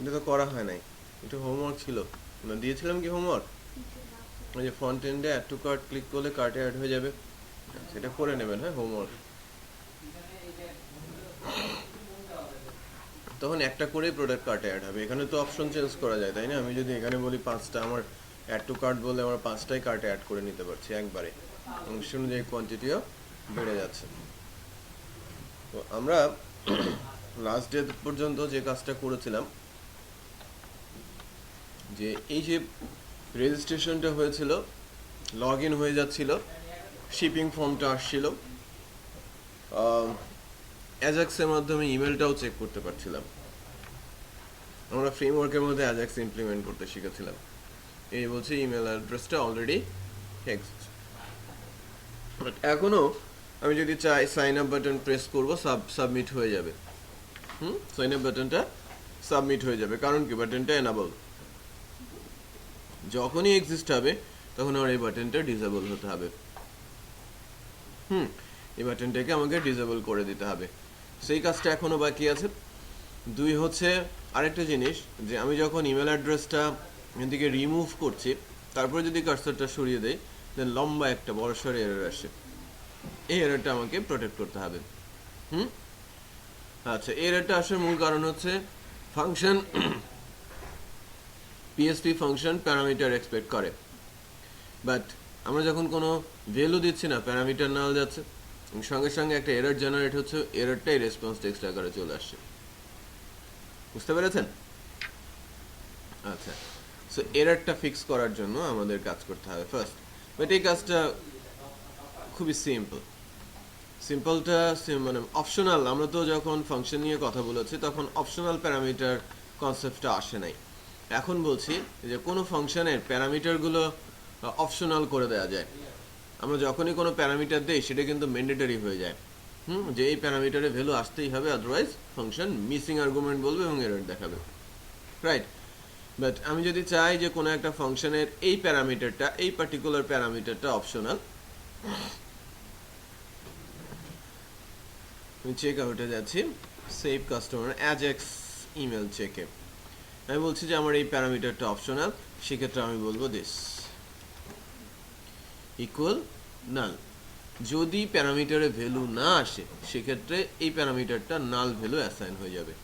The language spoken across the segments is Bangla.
এটা তো করা হয় নাই, এটা হোমওয়ার্ক ছিল না, দিয়েছিলাম কি হোমওয়ার্ক? ওই যে ফ্রন্ট এন্ডে অ্যাড টু কার্ট ক্লিক করলে কার্টে অ্যাড হয়ে যাবে, সেটা করে নেবেন। হ্যাঁ, হোমওয়ার্ক। তখন একটা করেই প্রোডাক্ট কার্টে অ্যাড হবে। এখানে তো অপশন চেঞ্জ করা যায়, তাই না? আমি যদি এখানে বলি 5টা, আমার অ্যাড টু কার্ট বলে আমার 5টাই কার্টে অ্যাড করে নিতে পারছি একবারে, এবং সে অনুযায়ী কোয়ান্টিটিও বেড়ে যাচ্ছে। তো আমরা লাস্ট ডে পর্যন্ত যে কাজটা করেছিলাম, যে এই যে রেজিস্ট্রেশনটা হয়েছিল, লগ ইন হয়ে যাচ্ছিল, শিপিং ফর্মটা আসছিল, অ্যাজাক্সের মাধ্যমে ইমেলটাও চেক করতে পারছিলাম। আমরা ফ্রেমওয়ার্কের মধ্যে অ্যাজাক্স ইমপ্লিমেন্ট করতে শিখেছিলাম। এই বলছে ইমেল অ্যাড্রেসটা অলরেডি এক্সিস্ট। বাট এখনও আমি যদি চাই সাইন আপ বাটন প্রেস করবো, সাবমিট হয়ে যাবে। সাইন আপ বাটনটা সাবমিট হয়ে যাবে, কারণ কি বাটনটা এনাবল। যখনই এক্সিস্ট হবে তখন আমার এই বাটনটা ডিসেবল হতে হবে। এই বাটনটাকে আমাকে ডিসেবল করে দিতে হবে। সেই কাজটা এখনো বাকি আছে। 2 হচ্ছে আরেকটা জিনিস, যে আমি যখন ইমেল অ্যাড্রেসটা এখান থেকে রিমুভ করছি, তারপরে যদি কার্সারটা সরিয়ে দেই, দেন লম্বা একটা বড়সড় এরর আসে। এই এররটা আমাকে প্রোটেক্ট করতে হবে। আচ্ছা, এই এররটা আসার মূল কারণ হচ্ছে function PSP function parameter expect করে, বাট আমরা যখন কোনো ভ্যালু দিচ্ছি না, প্যারামিটার নাল যাচ্ছে, সঙ্গে সঙ্গে একটা এরর জেনারেট হচ্ছে, এররটাই রেসপন্স টেক্সট আকারে চলে আসছে। বুঝতে পেরেছেন? আচ্ছা, সো এররটা ফিক্স করার জন্য আমাদের কাজ করতে হবে ফার্স্ট। বাট এই কাজটা খুবই সিম্পলটা মানে অপশনাল। আমরা তো যখন ফাংশন নিয়ে কথা বলেছি তখন অপশনাল প্যারামিটার কনসেপ্টটা আসে নাই। এখন বলছি যে কোনো ফাংশনের প্যারামিটারগুলো অপশনাল করে দেওয়া যায়। আমরা যখনই কোনো প্যারামিটার দেই সেটা কিন্তু ম্যান্ডেটরি হয়ে যায়, যে এই প্যারামিটারে ভ্যালু আসতেই হবে, আদারওয়াইজ ফাংশন মিসিং আর্গুমেন্ট বলবে এবং এরর দেখাবে, রাইট? বাট আমি যদি চাই যে কোনো একটা ফাংশনের এই প্যারামিটারটা, এই পার্টিকুলার প্যারামিটারটা অপশনাল, আমি চেক আউটে যাচ্ছি, সেভ কাস্টমার অ্যাজাক্স ইমেল চেকে, আমি বলছি যে আমার এই প্যারামিটারটা অপশনাল, সেক্ষেত্রে আমি বলবো দিস ইকুয়াল নাল। যদি প্যারামিটারে ভ্যালু না আসে সেক্ষেত্রে এই প্যারামিটারটা নাল ভ্যালু অ্যাসাইন হয়ে যাবে,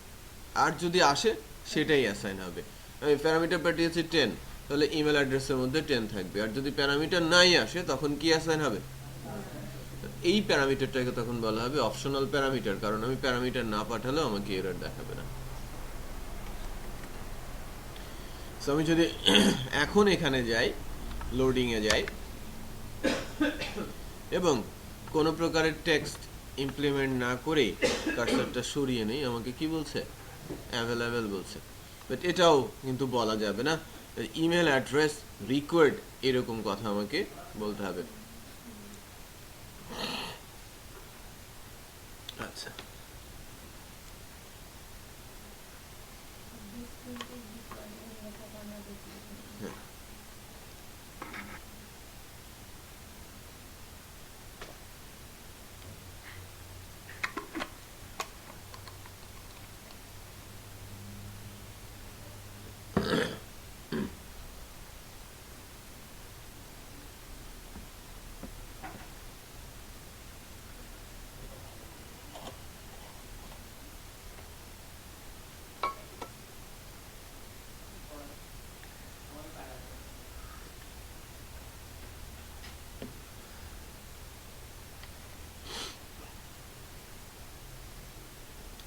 আর যদি আসে সেটাই অ্যাসাইন হবে। আমি প্যারামিটার পাঠিয়েছি 10, তাহলে ইমেল অ্যাড্রেসের মধ্যে 10 থাকবে, আর যদি প্যারামিটার নাই আসে তখন কি অ্যাসাইন হবে? এই প্যারামিটারটাকে তখন বলা হবে অপশনাল প্যারামিটার, কারণ আমি প্যারামিটার না পাঠালেও আমাকে এরর দেখাবে না। সো আমি যদি এখন এখানে যাই, লোডিংয়ে যাই, এবং কোনো প্রকারের টেক্সট ইমপ্লিমেন্ট না করেই কার্সারটা সরিয়ে নেই, আমাকে কি বলছে? অ্যাভেলেবেল বলছে। বাট এটাও কিন্তু বলা যাবে না, ইমেল অ্যাড্রেস রিকোয়ার্ড এরকম কথা আমাকে বলতে হবে। আচ্ছা,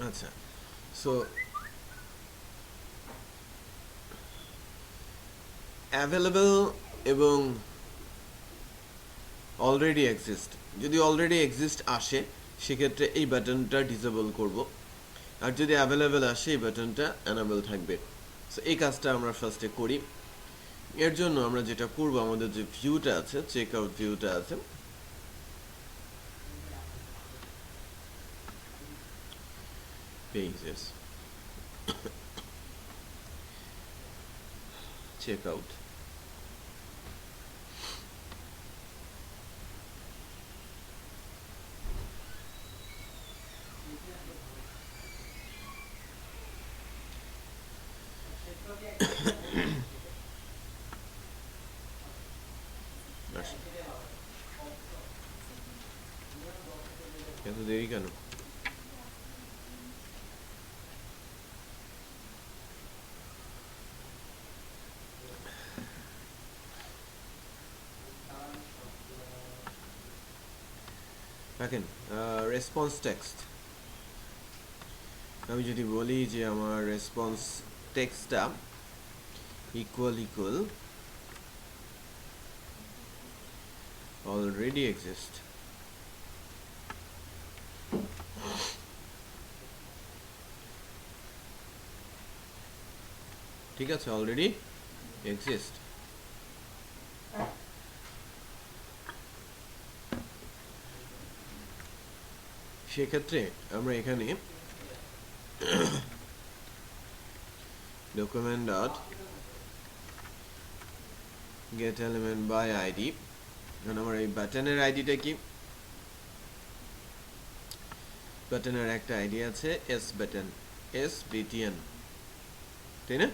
আচ্ছা, সো অ্যাভেলেবল এবং অলরেডি এক্সিস্ট, যদি অলরেডি এক্সিস্ট আসে সেক্ষেত্রে এই বাটনটা ডিসেবল করব, আর যদি অ্যাভেলেবেল আসে এই বাটনটা অ্যানাবেল থাকবে। সো এই কাজটা আমরা ফার্স্টে করি। এর জন্য আমরা যেটা করব, আমাদের যে ভিউটা আছে, চেক আউট ভিউটা আছে, পেজেস, চেক আউট, এত দেরি কেন? দেখেন রেসপন্স টেক্সট, আমি যদি বলি যে আমার রেসপন্স টেক্সটটা ইকুয়াল ইকুয়াল already exist, ঠিক আছে, অলরেডি এক্সিস্ট। সেক্ষেত্রে আমরা এখানে document dot get element by id, এখন আমার এই বাটনের আইডিটা কি? বাটনের একটা আইডি আছে এস বাটন, এস বিটিএন, তাই না?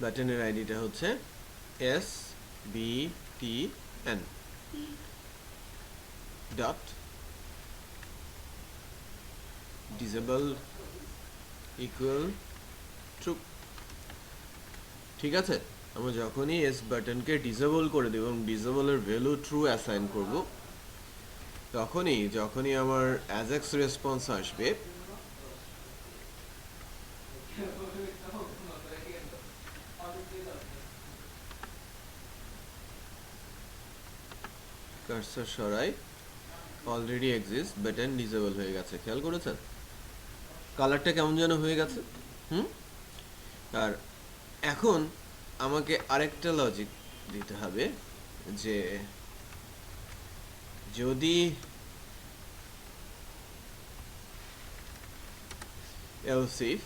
বাটনের আইডিটা হচ্ছে S BTN dot disable equal true, ঠিক আছে? আমরা যখনই এস বাটনকে ডিসেবল করে দেব এবং ডিসেবলের ভ্যালু ট্রু অ্যাসাইন করব, যখনই আমার অ্যাজাক্স রেসপন্স আসবে কার্সর সরাই অলরেডি এক্সিস্ট বাটন ডিসেবল হয়ে গেছে, খেয়াল করেছেন? কালারটা কেমন যেন হয়ে গেছে। আর এখন আমাকে আরেকটা লজিক দিতে হবে যে যদি এলসিফ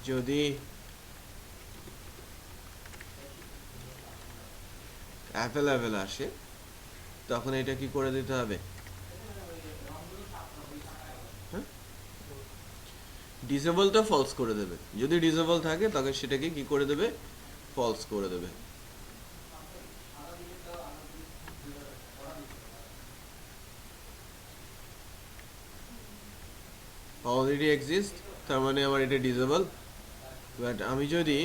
যদি অ্যাভেলেবেল আসে তখন এটা কি করে দিতে হবে? ডিসেবলটা ফলস করে দেবে। যদি ডিসেবল থাকে তখন সেটাকে কি করে দেবে? ফলস করে দেবে। অলরেডি এক্সিস্ট, তার মানে আমার এটা ডিসেবল। বাট আমি যদি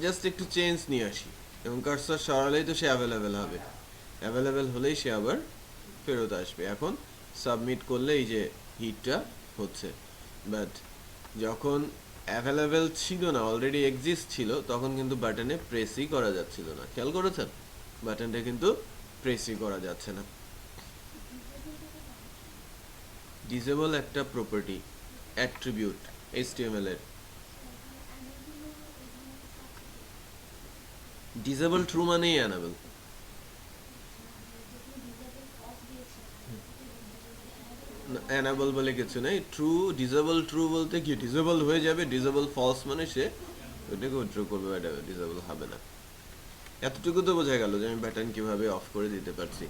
জাস্ট একটু চেঞ্জ নিয়ে আসি এবং কার্সর সরালেই তো সে অ্যাভেলেবেল হবে, অ্যাভেলেবেল হলেই সে আবার ফেরত আসবে। এখন সাবমিট করলে এই যে হিটটা হচ্ছে, বাট যখন অ্যাভেলেবেল ছিল না, অলরেডি এক্সিস্ট ছিল, তখন কিন্তু বাটনে প্রেসই করা যাচ্ছিল না। খেয়াল করেছেন? বাটনটা কিন্তু প্রেসই করা যাচ্ছে না। ডিসেবল একটা প্রপার্টি, অ্যাট্রিবিউট HTML এর। ডিসেবল ট্রু মানেই অ্যানাবল। অ্যানাবল বলে কিছু নেই, ট্রু ডিসেবল ট্রু বলতে কি ডিসেবল হয়ে যাবে, ডিসেবল ফলস মানে সে ওইটাকে উইথড্র করবে, এটা ডিসেবল হবে না। এতটুকু তো বোঝা গেল যে আমি বাটন কিভাবে অফ করে দিতে পারছি।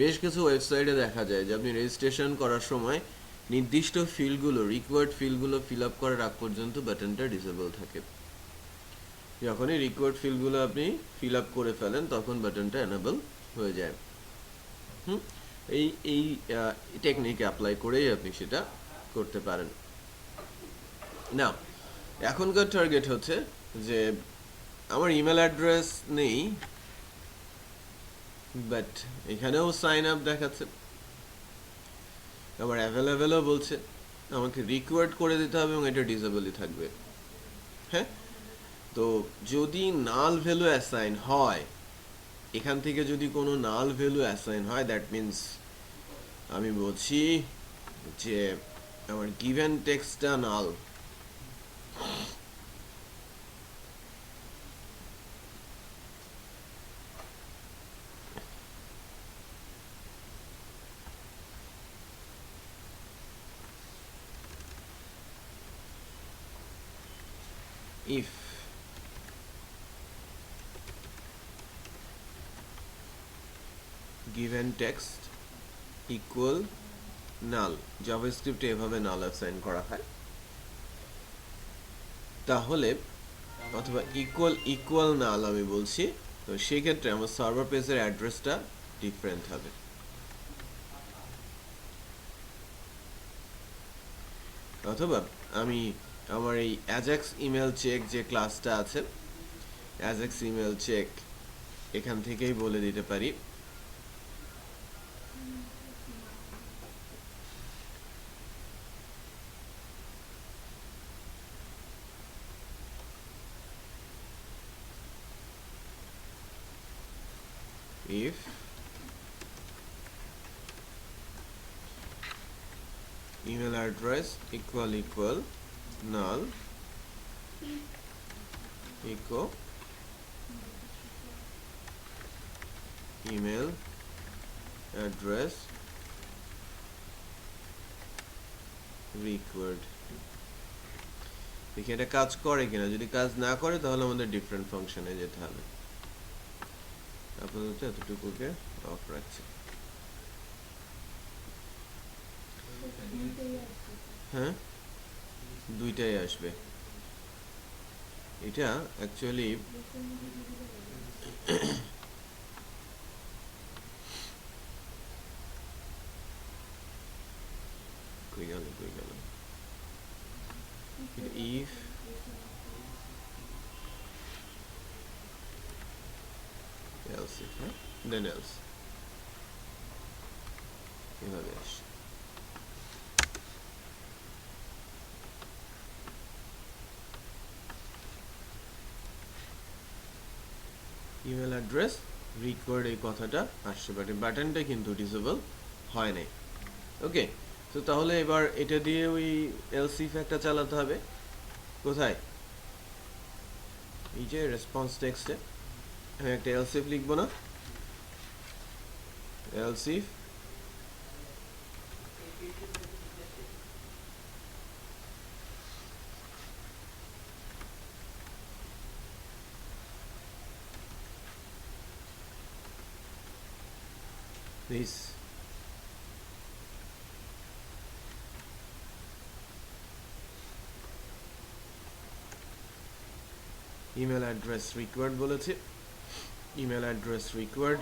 বেশ কিছু ওয়েবসাইটে দেখা যায় যে আপনি রেজিস্ট্রেশন করার সময় নির্দিষ্ট ফিল্ডগুলো, রিকোয়ার্ড ফিল্ডগুলো ফিল আপ করার আগ পর্যন্ত বাটনটা ডিসেবল থাকে। যখনই রিকোয়ার্ড ফিল্ডগুলো আপনি ফিল আপ করে ফেলেন তখন বাটনটা এনেবল হয়ে যায়। এই এই টেকনিক অ্যাপ্লাই করেই আপনি সেটা করতে পারেন। না, এখনকার টার্গেট হচ্ছে যে আমার ইমেল অ্যাড্রেস নেই, বাট এখানেও সাইন আপ দেখাচ্ছে, আমার অ্যাভেলেবেলও বলছে, আমাকে রিকোয়ার্ড করে দিতে হবে এবং এটা ডিসেবলই থাকবে। হ্যাঁ, তো যদি নাল ভ্যালু অ্যাসাইন হয়, এখান থেকে যদি কোনো নাল ভ্যালু অ্যাসাইন হয়, দ্যাট মিনস আমি বলছি যে আমার গিভেন টেক্সটটা নাল। if given text equal null, জাভাস্ক্রিপ্টে এভাবে নাল অ্যাসাইন করা হয়, তাহলে অথবা ইকুয়াল ইকুয়াল নাল আমি বলছি, তো সেই ক্ষেত্রে আমার সার্ভার পেজের অ্যাড্রেসটা ডিফারেন্ট হবে। অথবা আমি আমার এই অ্যাজাক্স ইমেল চেক যে ক্লাসটা আছে, অ্যাজাক্স ইমেল চেক এখান থেকেই বলে দিতে পারি if email address equal null echo email address required। দেখি এটা কাজ করে কিনা, যদি কাজ না করে তাহলে আমাদের ডিফারেন্ট ফাংশনে যেতে হবে। আপাতত এতটুকুকে অফ রাখছি। হ্যাঁ, দুইটাই আসবে। এটা অ্যাকচুয়ালি কই গেল if else if হ্যাঁ then else এভাবে আসে। ইমেল অ্যাড্রেস রিকোয়ার্ড এই কথাটা আসছে, বাট বাটনটা কিন্তু ডিসেবল হয় নাই। ওকে, তো তাহলে এবার এটা দিয়ে ওই এলস ইফ একটা চালাতে হবে। কোথায়? এই যে রেসপন্স টেক্সটে আমি একটা এলস ইফ লিখবো না, else if this email address required বলেছে, ইমেল অ্যাড্রেস রিকোয়ার্ড,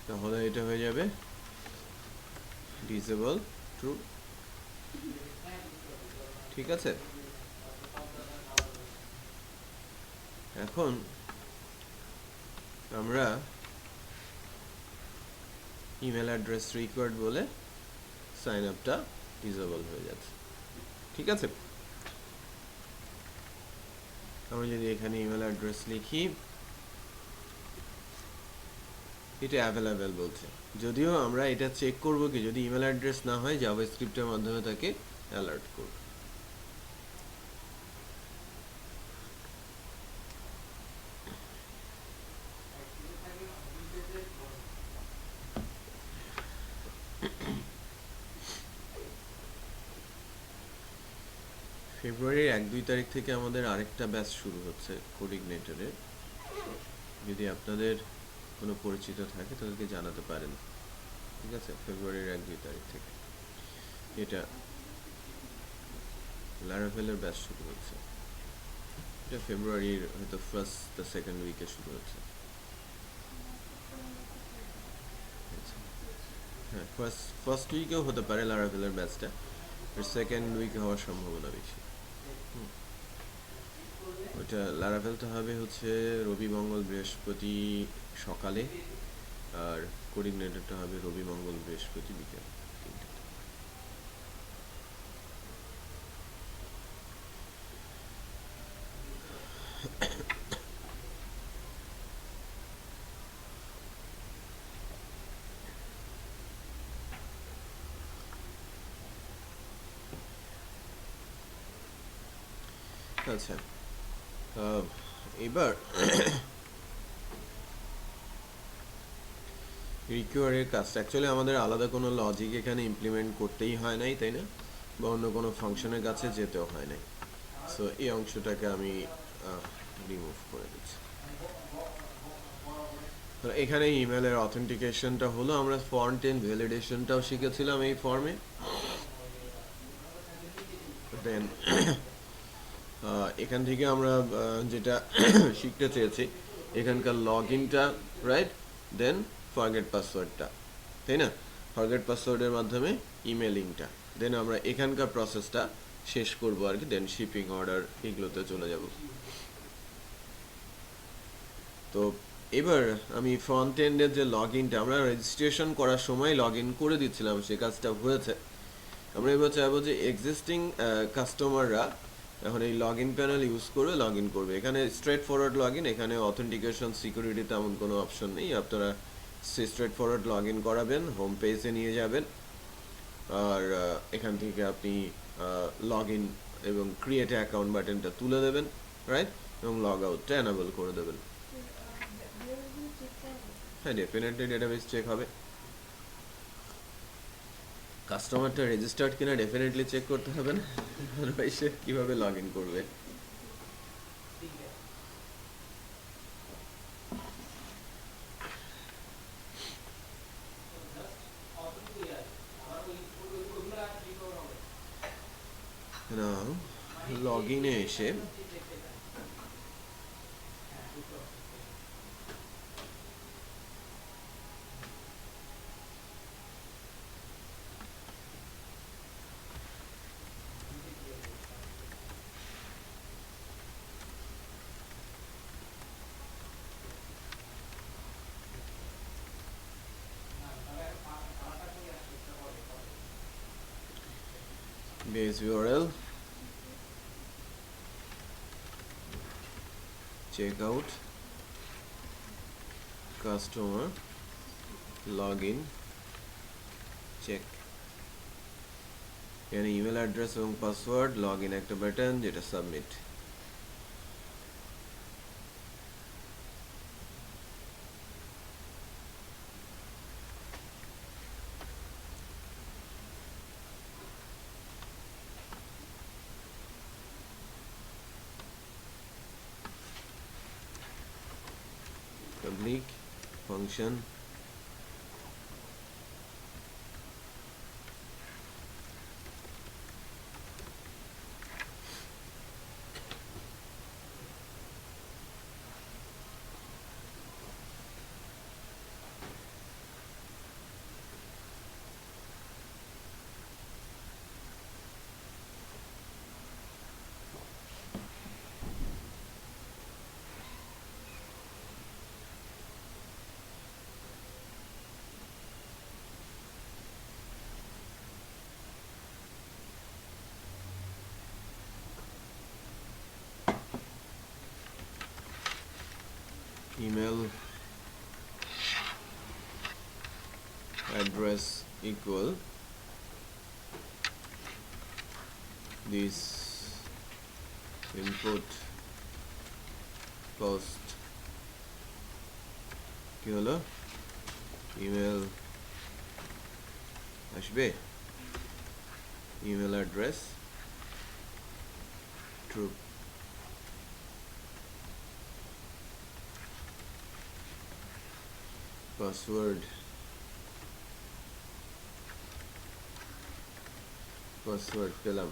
তাহলে এটা হয়ে যাবে ডিসেবল ট্রু। ঠিক আছে, এখন আমরা ইমেল অ্যাড্রেস রিকোয়ার্ড বলে সাইন আপটা ডিসেবল হয়ে যাচ্ছে। ঠিক আছে, আমরা যদি এখানে ইমেল অ্যাড্রেস লিখি, এটা অ্যাভেলেবেল বলছে, যদিও আমরা এটা চেক করব কি যদি ইমেল অ্যাড্রেস না হয় জাভাস্ক্রিপ্টের মাধ্যমে তাকে অ্যালার্ট করব। ফেব্রুয়ারির 1-2 তারিখ থেকে আমাদের আরেকটা ব্যাচ শুরু হচ্ছে কোডিগনেটরের। যদি আপনাদের কোনো পরিচিত থাকে তাদেরকে জানাতে পারেন। ঠিক আছে, ফেব্রুয়ারির 1-2 তারিখ থেকে এটা লারাভেলের ব্যাচ শুরু হচ্ছে। এটা ফেব্রুয়ারির হয়তো সেকেন্ড উইকে শুরু হচ্ছে। হ্যাঁ, ফার্স্ট উইকেও হতে পারে লারাভেলের ব্যাচটা, সেকেন্ড উইকে হওয়ার সম্ভাবনা বেশি। ওইটা লারাভেলটা হবে হচ্ছে রবি মঙ্গল বৃহস্পতি সকালে, আর কোডিগনেটরটা হবে রবি মঙ্গল বৃহস্পতি বিকেল 3টা। আচ্ছা, এবার রিকোয়ারের কাজটা অ্যাকচুয়ালি আমাদের আলাদা কোনো লজিক এখানে ইমপ্লিমেন্ট করতেই হয় নাই, তাই না? বা অন্য কোনো ফাংশনের কাছে যেতেও হয় নাই। সো এই অংশটাকে আমি রিমুভ করে দিচ্ছি। এখানে ইমেলের অথেন্টিকেশনটা হলো, আমরা ফর্ম 10 ভ্যালিডেশনটাও শিখেছিলাম এই ফর্মে। দেন এখান থেকে আমরা যেটা শিখতে চেয়েছি এখানকার লগ ইনটা, রাইট, দেন ফরগেট পাসওয়ার্ডটা, তাই না? ফরগেট পাসওয়ার্ডের মাধ্যমে ইমেলিংটা, দেন আমরা এখানকার প্রসেসটা শেষ করবো আর কি, দেন শিপিং অর্ডার এগুলোতে চলে যাব। তো এবার আমি ফ্রন্ট এন্ডের যে লগ ইনটা আমরা রেজিস্ট্রেশন করার সময় লগ ইন করে দিচ্ছিলাম, সে কাজটা হয়েছে। আমরা এবার চাইবো যে এক্সিস্টিং কাস্টমাররা এখন এই লগ ইন প্যানেল ইউজ করে লগ ইন করবে। এখানে স্ট্রেট ফরওয়ার্ড লগ ইন, এখানে অথেন্টিকেশন সিকিউরিটি তেমন কোনো অপশন নেই, আপনারা স্ট্রেট ফরওয়ার্ড লগ ইন করাবেন, হোম পেজে নিয়ে যাবেন, আর এখান থেকে আপনি লগ ইন এবং ক্রিয়েট অ্যাকাউন্ট বাটনটা তুলে দেবেন, রাইট, এবং লগ আউটটা এনাবল করে দেবেন। হ্যাঁ, ডেফিনেটলি ডেটাবেস চেক হবে। কাস্টমারটা রেজিস্টার্ড কিনা ডেফিনেটলি চেক করতে হবে না, আদারওয়াইজ সে কীভাবে লগ ইন করবে। লগ ইনে এসে base URL, checkout, customer, login, check, এখানে ইমেল অ্যাড্রেস এবং পাসওয়ার্ড, লগ ইন একটা বাটন যেটা submit. Public function email address equal this input post কি হলো, ইমেল আসবে, ইমেল অ্যাড্রেস ট্রু, পাসওয়ার্ড পেলাম।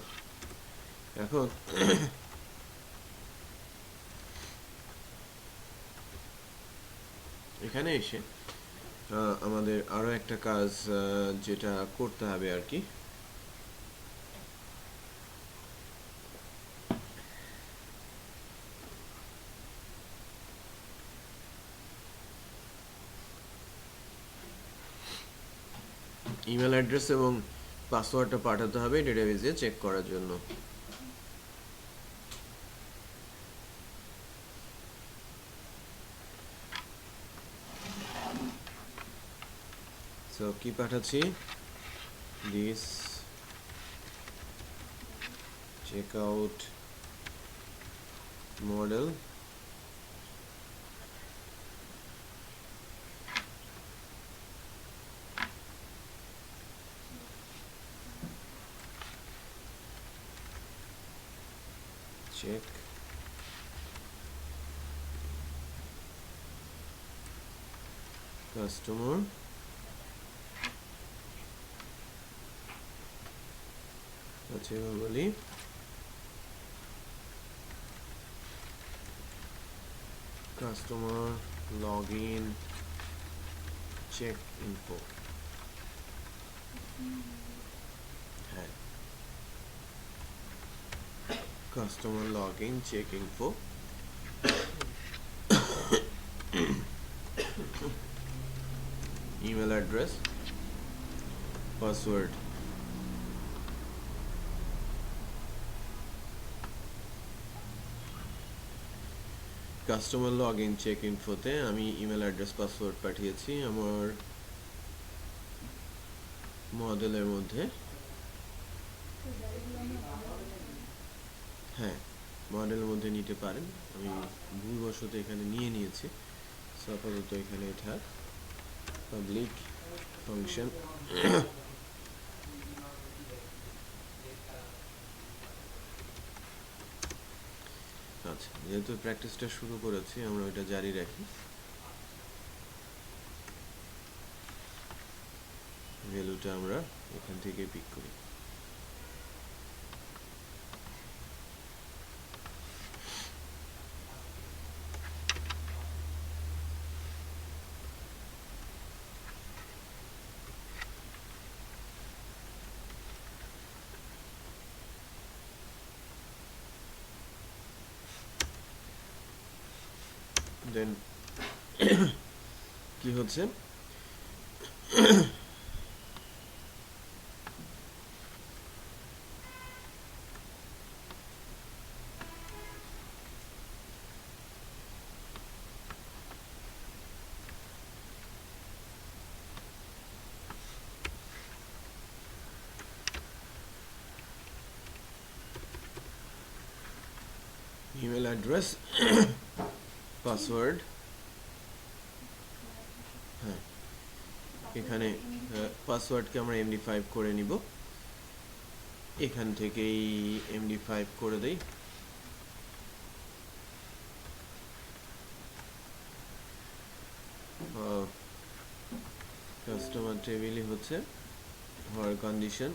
এখন এখানে এসে আমাদের আরো একটা কাজ যেটা করতে হবে আর কি, ইমেল অ্যাড্রেস এবং পাসওয়ার্ডটা পাঠাতে হবে ডেটাবেজে চেক করার জন্য। সো কি পাঠাচ্ছি, this checkout model check customer আচ্ছা এবার বলি customer login check info হ্যাঁ, customer log in check info, email address, password. Customer log in check ইনফোতে আমি ইমেল অ্যাড্রেস পাসওয়ার্ড পাঠিয়েছি আমার মডেলের মধ্যে। হ্যাঁ, মডেলের মধ্যে নিতে পারেন, আমি ভুলবশত এখানে নিয়ে নিয়েছি, সো আপাতত এখানে থাক। পাবলিক ফাংশন আচ্ছা, যেহেতু প্র্যাকটিসটা শুরু করেছি আমরা ওইটা জারি রাখি। ভ্যালুটা আমরা এখান থেকে পিক করি। দেন কি হচ্ছে, ইমেল অ্যাড্রেস, পাসওয়ার্ড। হ্যাঁ, এখানে পাসওয়ার্ডকে আমরা MD5 করে নিব, এখান থেকেই MD5 করে দেই। কাস্টমার টেবিলই হচ্ছে হওয়ার condition,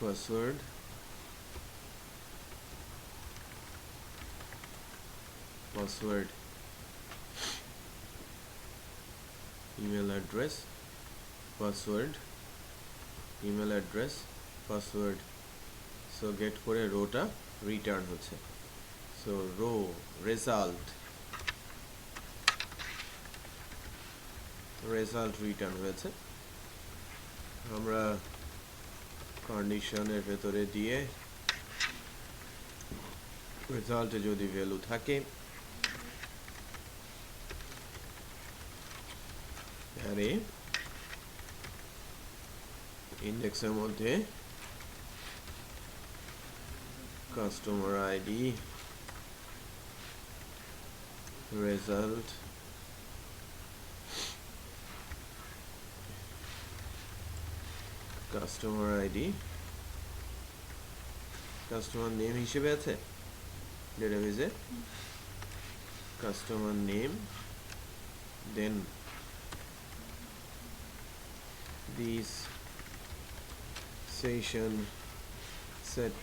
password, password, email address, password, email address, password. So get করে রোটা রিটার্ন হচ্ছে। সো রো রেজাল্ট রিটার্ন হয়েছে। আমরা কন্ডিশনের ভেতরে দিয়ে রেজাল্টে যদি ভ্যালু থাকে, আরে ইন্ডেক্সের মধ্যে customer ID, result, customer ID, customer name হিসেবে আছে ডেটাবেজে, customer name, then this session set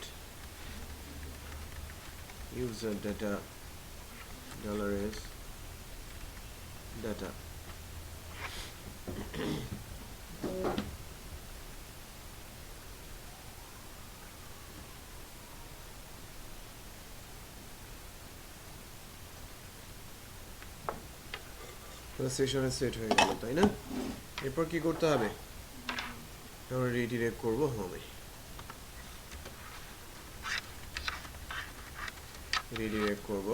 user data $s data. সেশনে সেট হয়ে গেল, তাই না? এরপর কি করতে হবে, আমরা রিডিরেক্ট করব হোমে। রিডিরেক্ট করব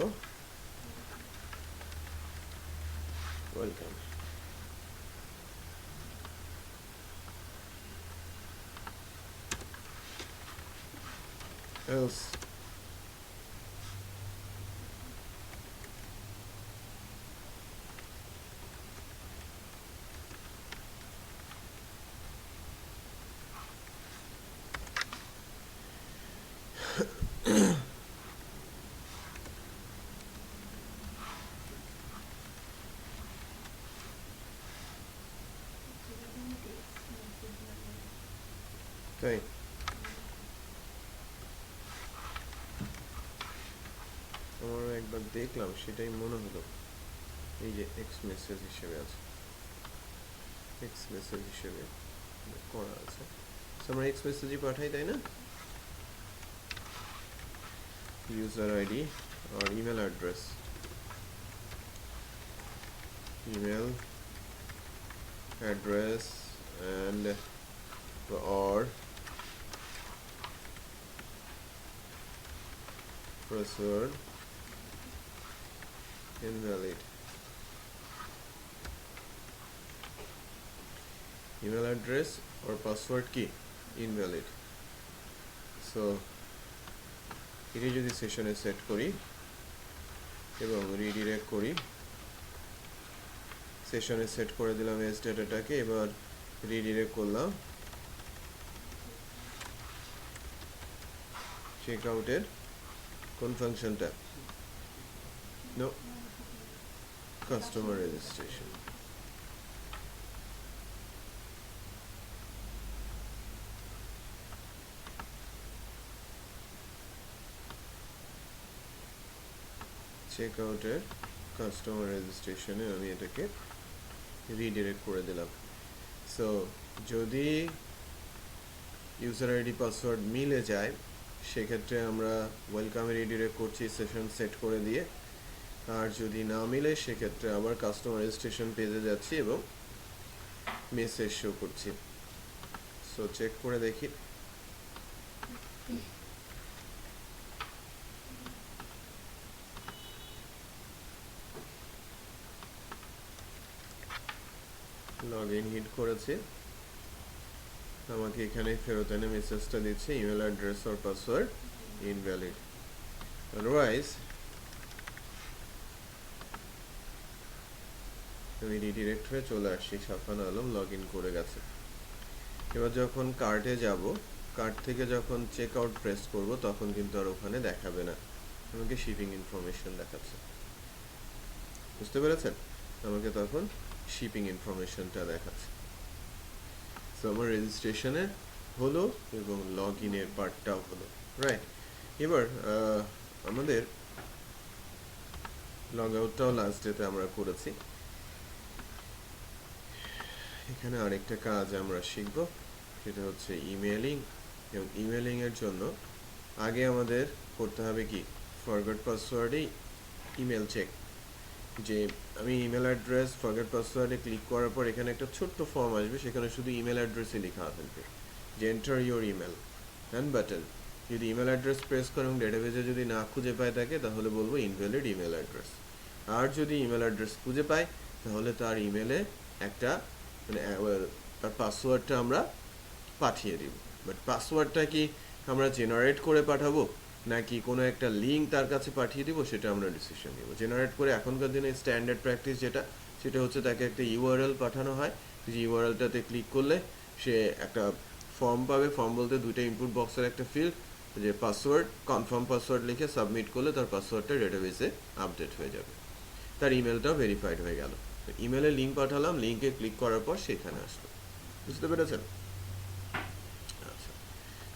ওয়েলকাম। else তাই আমার একবার দেখলাম, সেটাই মনে হলো এই যে এক্স মেসেজ হিসেবে আছে। এক্স মেসেজ হিসেবে করা আছে। সো আমরা এক্স মেসেজই পাঠাই, তাই না? user id or email address, email address and or password invalid. Email address or password key invalid. So এটি যদি সেশনে সেট করি এবং রিডিরেক্ট করি, সেশনে সেট করে দিলাম এস ডেটাটাকে, এবার রিডিরেক্ট করলাম চেক আউটের কোন ফাংশনটা? No, customer registration. চেক আউটের কাস্টমার রেজিস্ট্রেশনে আমি এটাকে রিডিরেক্ট করে দিলাম। সো যদি ইউজার আইডি পাসওয়ার্ড মিলে যায় সেক্ষেত্রে আমরা ওয়েলকামে রিডিরেক্ট করছি সেশন সেট করে দিয়ে, আর যদি না মিলে সেক্ষেত্রে আবার কাস্টমার রেজিস্ট্রেশন পেজে যাচ্ছি এবং মেসেজ শো করছি। সো চেক করে দেখি। লগ ইন হিট করেছে, আমাকে এখানে ফেরত এনে মেসেজটা দিচ্ছে email address or password invalid. Otherwise আমি রিডিরেক্ট হয়ে চলে আসছি, সাফান আলম লগ ইন করে গেছে। এবার যখন কার্টে যাব, কার্ট থেকে যখন চেক আউট প্রেস করব তখন কিন্তু আর ওখানে দেখাবে না, আমাকে শিপিং ইনফরমেশন দেখাচ্ছে। বুঝতে পেরেছেন? আমাকে তখন শিপিং ইনফরমেশনটা দেখাচ্ছে। সো আমার রেজিস্ট্রেশনে হলো এবং লগ ইনের পার্টটাও হলো, রাইট? এবার আমাদের লগ আউটটাও লাস্ট ডেতে আমরা করেছি। এখানে আরেকটা কাজ আমরা শিখব, সেটা হচ্ছে ইমেলিং। এবং ইমেলিং এর জন্য আগে আমাদের করতে হবে কি, ফরগট পাসওয়ার্ডে ইমেল চেক। যে আমি ইমেল অ্যাড্রেস ফরগেট পাসওয়ার্ডে ক্লিক করার পর এখানে একটা ছোট্ট ফর্ম আসবে, সেখানে শুধু ইমেল অ্যাড্রেসই লেখা থাকবে যে enter your email and button. যদি ইমেল অ্যাড্রেস প্রেস করে এবং ডেটাবেজে যদি না খুঁজে পায় থাকে তাহলে বলবো ইনভ্যালিড ইমেল অ্যাড্রেস। আর যদি ইমেল অ্যাড্রেস খুঁজে পাই তাহলে তার ইমেলে একটা মানে তার পাসওয়ার্ডটা আমরা পাঠিয়ে দিব। বাট পাসওয়ার্ডটা কি আমরা জেনারেট করে পাঠাবো নাকি কোনো একটা লিঙ্ক তার কাছে পাঠিয়ে দিব সেটা আমরা ডিসিশন নিব। জেনারেট করে এখনকার দিনে স্ট্যান্ডার্ড প্র্যাকটিস সেটা হচ্ছে তাকে একটা ইউআরএল পাঠানো হয়, যে ইউআরএলটাতে ক্লিক করলে সে একটা ফর্ম পাবে। ফর্ম বলতে দুইটা ইনপুট বক্সের একটা ফিল্ড, যে পাসওয়ার্ড কনফার্ম পাসওয়ার্ড লিখে সাবমিট করলে তার পাসওয়ার্ডটা ডেটাবেসে আপডেট হয়ে যাবে, তার ইমেলটাও ভেরিফাইড হয়ে গেল। ইমেলে লিঙ্ক পাঠালাম, লিঙ্কে ক্লিক করার পর সেখানে আসলো। বুঝতে পেরেছেন? আচ্ছা,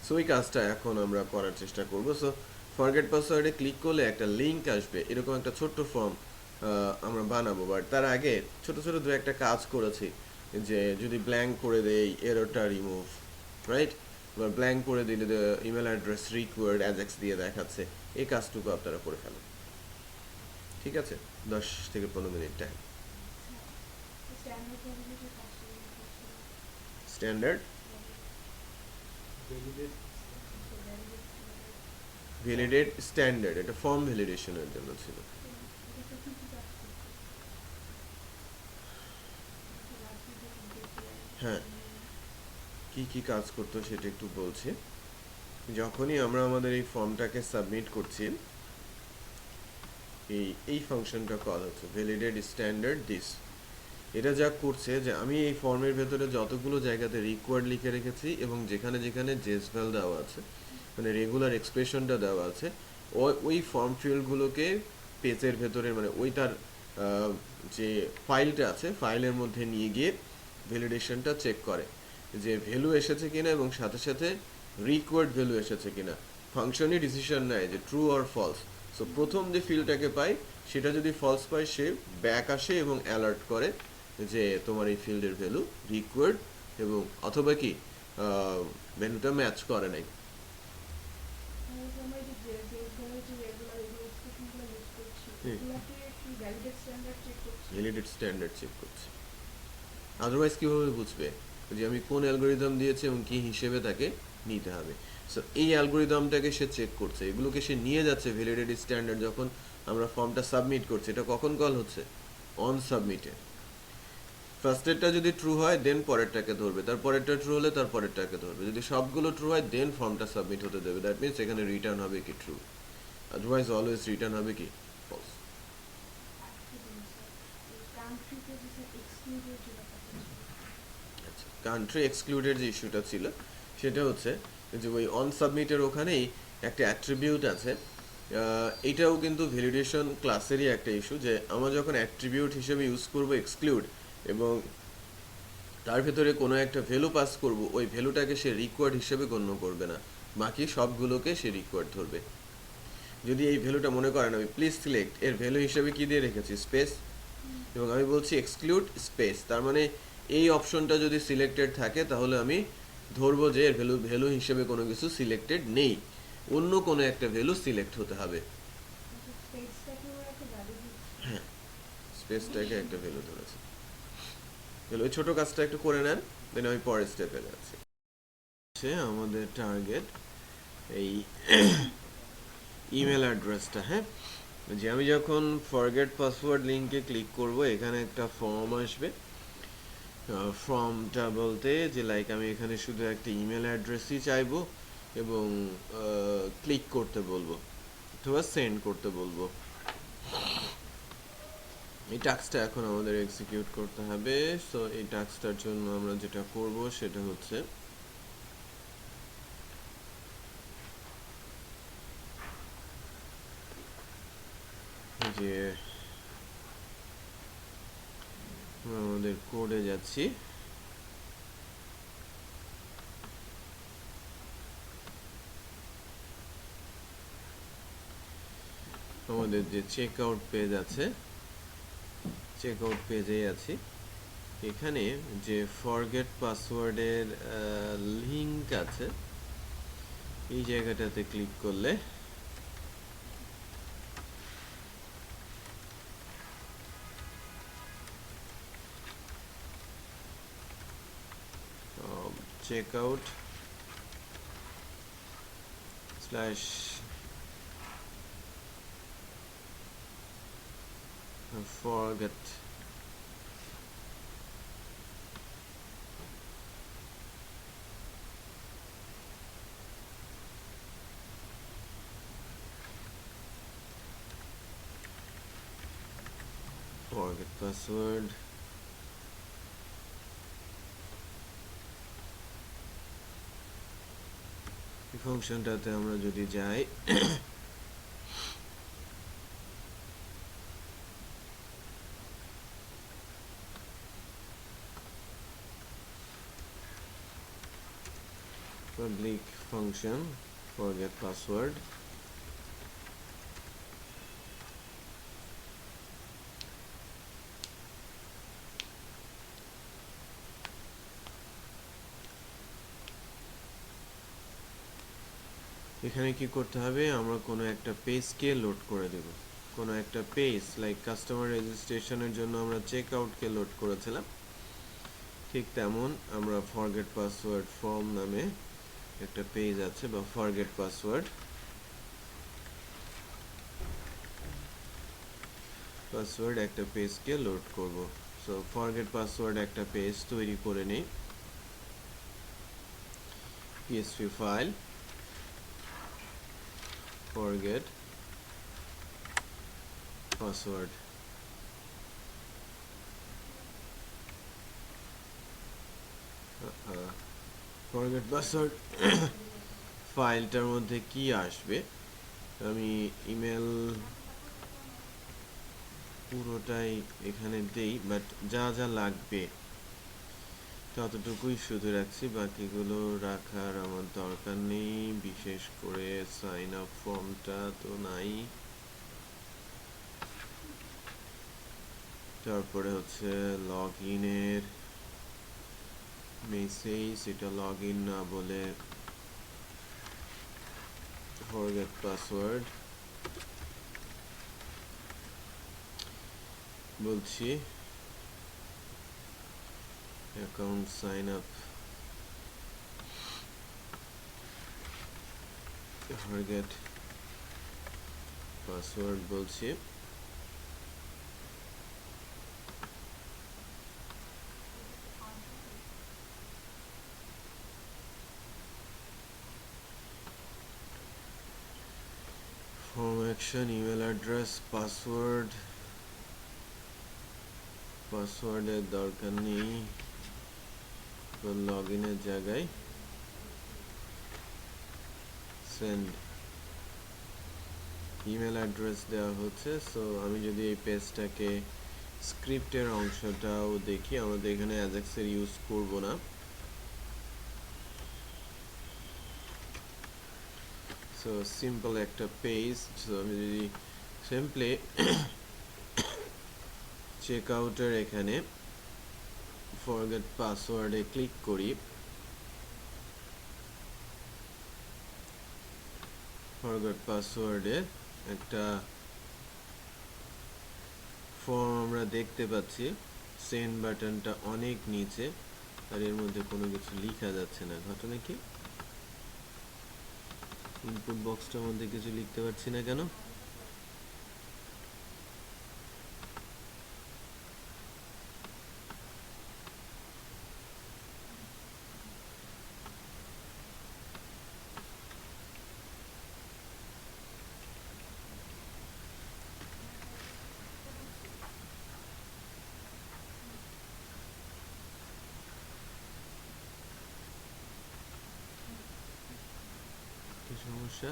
সো এই কাজটা এখন আমরা করার চেষ্টা করব। সো ফরগেট পাসওয়ার্ডে ক্লিক করলে একটা লিঙ্ক আসবে, এরকম একটা ছোট্ট ফর্ম আমরা বানাবো। বাট তার আগে ছোট ছোট দু একটা কাজ করেছি, যে যদি ব্ল্যাঙ্ক করে দেই এররটা রিমুভ, রাইট? বা ব্ল্যাঙ্ক করে দিলে ইমেল অ্যাড্রেস রিকোয়ার্ড অ্যাজেক্স দিয়ে দেখাচ্ছে, এই কাজটুকু আপনারা করে ফেলেন। ঠিক আছে, 10 থেকে 15 minute time. Standard validate standard, এটা ফর্ম ভ্যালিডেশনের জন্য ছিল। হ্যাঁ, কি কি কাজ করতো সেটা একটু বলছি। যখনই আমরা আমাদের এই ফর্মটাকে সাবমিট করছি, এই ফাংশনটা কল হচ্ছে ভ্যালিডেট স্ট্যান্ডার্ড দিস। এটা যা করছে যে আমি এই ফর্মের ভেতরে যতগুলো জায়গাতে রিকোয়ার্ড লিখে রেখেছি এবং যেখানে যেখানে জেসভ্যাল দেওয়া আছে, মানে রেগুলার এক্সপ্রেশনটা দেওয়া আছে, ওই ফর্ম ফিল্ডগুলোকে পেজের ভেতরে মানে ওই তার যে ফাইলটা আছে ফাইলের মধ্যে নিয়ে গিয়ে ভ্যালিডেশনটা চেক করে যে ভ্যালু এসেছে কিনা এবং সাথে সাথে রিকোয়ার্ড ভ্যালু এসেছে কিনা। ফাংশনই ডিসিশন নেয় যে ট্রু অর ফলস। সো প্রথম যে ফিল্ডটাকে পাই সেটা যদি ফলস পায় সে ব্যাক আসে এবং অ্যালার্ট করে যে তোমার এই ফিল্ডের ভ্যালু রিকোয়ার্ড এবং অথবা কি ভ্যালুটা ম্যাচ করে নাই। ভ্যালিডেট স্ট্যান্ডার্ড চেক করছে। আদারওয়াইজ কিভাবে বুঝবে যে আমি কোন অ্যালগোরিদম দিয়েছি এবং কি হিসেবে তাকে নিতে হবে? সো এই অ্যালগোরিদমটাকে সে চেক করছে, এগুলোকে সে নিয়ে যাচ্ছে ভ্যালিডেট স্ট্যান্ডার্ড। যখন আমরা ফর্মটা সাবমিট করছি, এটা কখন কল হচ্ছে? অন সাবমিটে। ফার্স্টেরটা যদি ট্রু হয় দেন পরেরটাকে ধরবে, তার পরেরটা ট্রু হলে তার পরেরটাকে ধরবে। যদি সবগুলো ট্রু হয় দেন ফর্মটা সাবমিট হতে দেবে। দ্যাট মিনস এখানে রিটার্ন হবে কি ট্রু, আদারওয়াইজ অলওয়েজ রিটার্ন হবে কি ফলস। আচ্ছা, কান্ট্রি এক্সক্লুডেড যে ইস্যুটা ছিল সেটা হচ্ছে যে ওই অন সাবমিটের ওখানেই একটা অ্যাট্রিবিউট আছে। এটাও কিন্তু ভ্যালিডেশন ক্লাসেরই একটা ইস্যু, যে আমরা যখন অ্যাট্রিবিউট হিসেবে ইউজ করব এক্সক্লুড এবং তার ভেতরে কোনো একটা ভ্যালু পাস করব, ওই ভ্যালুটাকে সে রিকোয়ার্ড হিসেবে গণ্য করবে না, বাকি সবগুলোকে সে রিকোয়ার্ড ধরবে। যদি এই ভ্যালুটা মনে করেন আমি প্লিজ সিলেক্ট এর ভ্যালু হিসেবে কি দিয়ে রেখেছি? স্পেস। এবং আমি বলছি এক্সক্লুড স্পেস, তার মানে এই অপশনটা যদি সিলেক্টেড থাকে তাহলে আমি ধরবো যে এর ভ্যালু হিসেবে কোনো কিছু সিলেক্টেড নেই, অন্য কোনো একটা ভ্যালু সিলেক্ট হতে হবে। হ্যাঁ, স্পেসটাকে একটা ভ্যালু ধরেছে। ওই ছোট কাজটা একটু করে নেন, দেন আমি পরের স্টেপে যাচ্ছি। আমাদের টার্গেট এই ইমেল অ্যাড্রেসটা। হ্যাঁ, যে আমি যখন ফরগেট পাসওয়ার্ড লিঙ্কে ক্লিক করব এখানে একটা ফর্ম আসবে। ফর্মটা বলতে যে লাইক আমি এখানে শুধু একটা ইমেল অ্যাড্রেসই চাইবো এবং ক্লিক করতে বলবো অথবা সেন্ড করতে বলবো। এই টাস্কটা এখন আমাদের এক্সিকিউট করতে হবে। সো এই টাস্কটার জন্য আমরা যেটা করব সেটা হচ্ছে যে আমাদের কোডে যাচ্ছি। আমাদের যে চেক আউট পেজ আছে, চেক আউট পেজেই আছি। এখানে যে ফরগেট পাসওয়ার্ডের লিঙ্ক আছে এই জায়গাটাতে ক্লিক করলে checkout slash forget password এই ফাংশনটাতে আমরা যদি যাই public function forget password এখানে কি করতে হবে? আমরা কোনো একটা পেজকে লোড করে দেব, কোনো একটা পেজ লাইক কাস্টমার রেজিস্ট্রেশনের জন্য আমরা চেক আউটকে লোড করেছিলাম, ঠিক তেমন আমরা ফরগেট পাসওয়ার্ড ফর্ম নামে একটা পেজ আছে বা ফরগেট পাসওয়ার্ড একটা পেজকে লোড করব। সো ফরগেট পাসওয়ার্ড একটা পেজ তৈরি করে নেই। PSP file forget password forget password ফাইলটার মধ্যে কি আসবে? আমি ইমেল পুরোটাই এখানে দেই, বাট যা যা লাগবে ততটুকুই শুধু রাখছি, বাকিগুলো রাখার আমার দরকার নেই। বিশেষ করে সাইন আপ ফর্মটা তো নাই। তারপরে হচ্ছে লগ ইনের মেসেজ, এটা লগ ইন না বলে ফরগেট পাসওয়ার্ড বলছি, account sign up forget password বলছি। ফর্ম অ্যাকশন, ইমেল অ্যাড্রেস, পাসওয়ার্ডের দরকার নেই, লগ ইনের জায়গায় সেন্ড ইমেল অ্যাড্রেস দেওয়া হচ্ছে। সো আমি যদি এই পেজটাকে স্ক্রিপ্টের অংশটাও দেখি, আমাদের এখানে অ্যাজাক্সের ইউজ করব না। সো সিম্পল একটা পেজ। সো আমি যদি সিম্পলি চেক আউটের এখানে ফরগেট পাসওয়ার্ডে ক্লিক করি, ফরগেট পাসওয়ার্ডে একটা ফর্ম আমরা দেখতে পাচ্ছি। সেন্ড বাটনটা অনেক নিচে, আর এর মধ্যে কোনো কিছু লেখা যাচ্ছে না। ঘটনা কি? ইনপুট বক্সটার মধ্যে কিছু লিখতে পারছি না কেন? কি সমস্যা?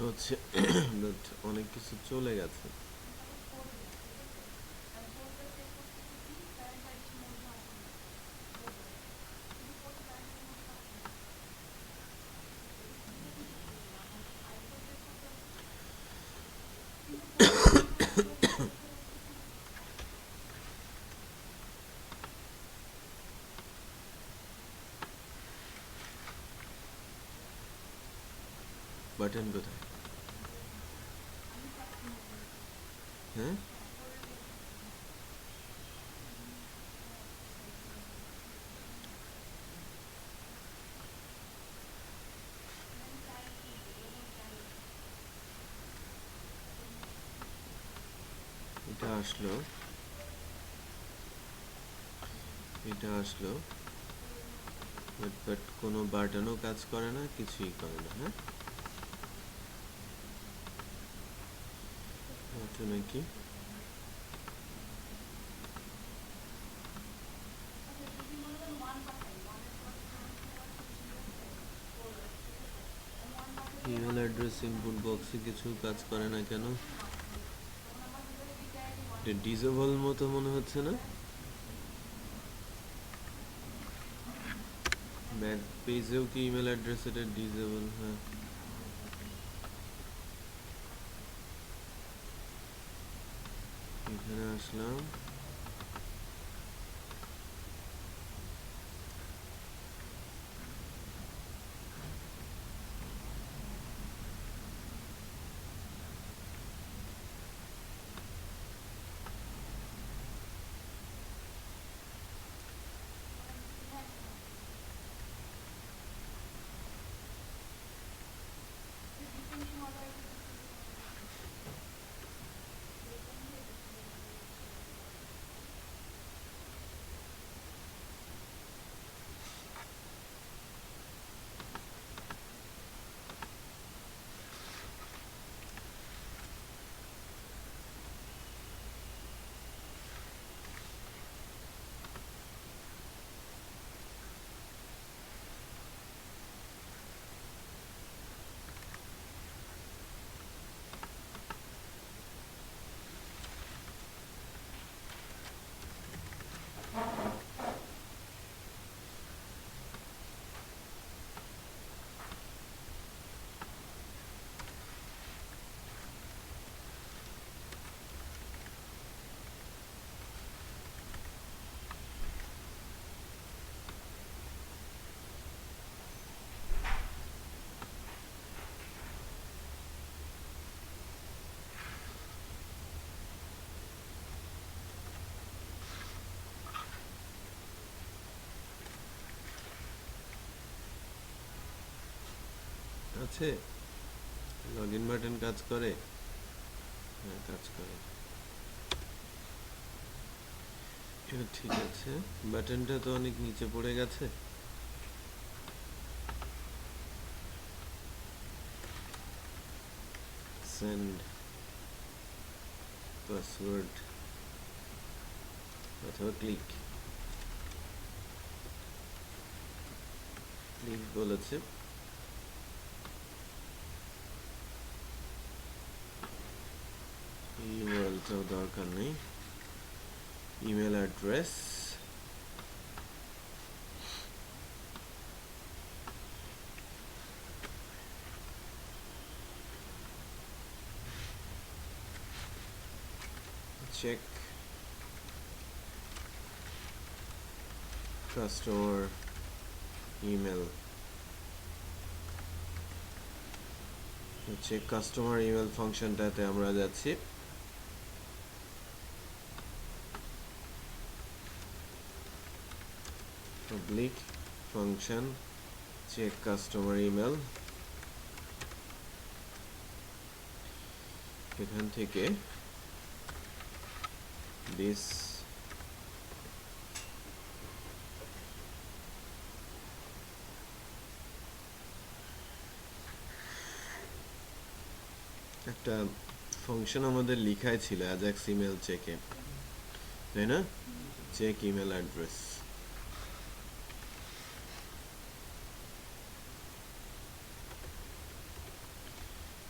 হচ্ছে বাট অনেক কিছু চলে গেছে। বাটন কোথায়? হ্যাঁ, এটা আসলো, এটা আসলো, বাট কোনো বাটনও কাজ করে না, কিছুই করে না। হ্যাঁ, ঘটনা কি? ইমেল অ্যাড্রেস ইনপুট বক্সে কিছু কাজ করে না কেন? এটা ডিজেবল মতো মনে হচ্ছে না? ব্যাক পেজেও কি ইমেল অ্যাড্রেস এটা ডিজেবল? হ্যাঁ, এখানে আসলাম, আছে লগইন বাটন কাজ করে হ্যাঁ কাজ করে এটা ঠিক আছে বাটনটা তো অনেক নিচে পড়ে গেছে সেন্ড পাসওয়ার্ড অথবা ক্লিক বলেছে ইমেলটাও দরকার নেই email address check customer email check customer email ফাংশনটাতে আমরা যাচ্ছি public function check customer email এখান থেকে this একটা ফাংশন আমাদের লেখাই ছিল ajax email check এ তাই না check email address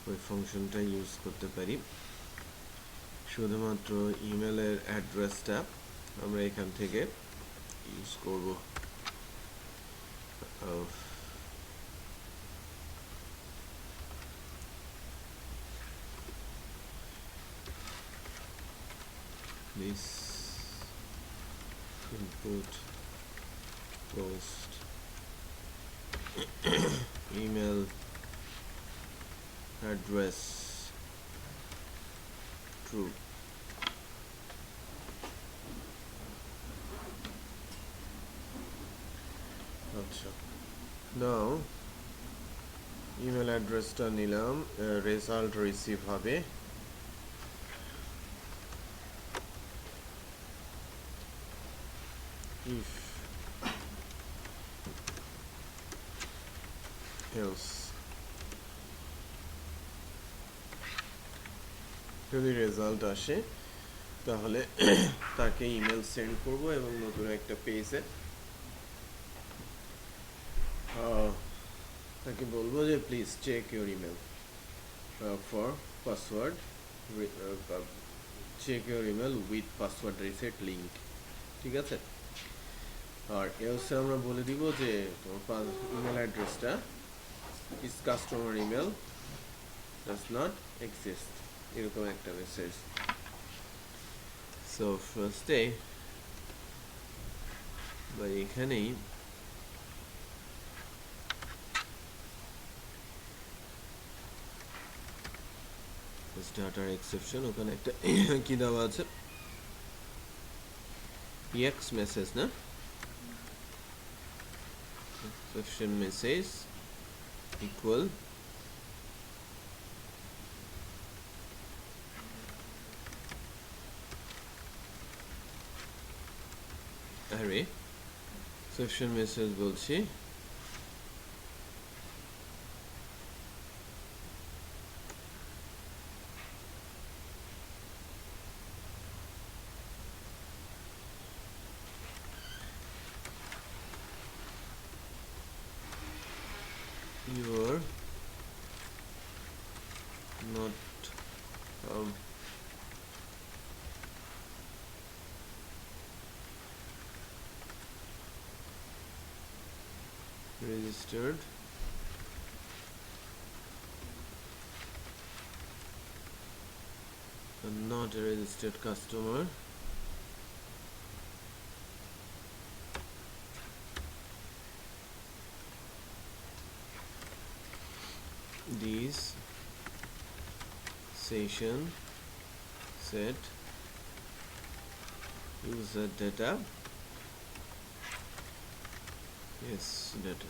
ওই ফাংশনটা ইউজ করতে পারি শুধুমাত্র ইমেলের অ্যাড্রেসটা আমরা এখান থেকে ইউজ করব this input post email address true আচ্ছা now ইমেল অ্যাড্রেসটা নিলাম রেজাল্ট রিসিভ হবে if else যদি রেজাল্ট আসে তাহলে তাকে ইমেল সেন্ড করব এবং নতুন একটা পেজে তাকে বলবো যে please check your email for password check your email with password reset link ঠিক আছে আর এলসে আমরা বলে দিব যে তোমার ইমেল অ্যাড্রেসটা is customer email does not exist এরকম একটা মেসেজ সো ফার্স্টে বা এখানেই স্টার্টার এক্সেপশন ওখানে একটা কি দেওয়া আছে এক্স মেসেজ না exception message equal array exception message বলছি you are not registered and not a registered customer this session set user data yes data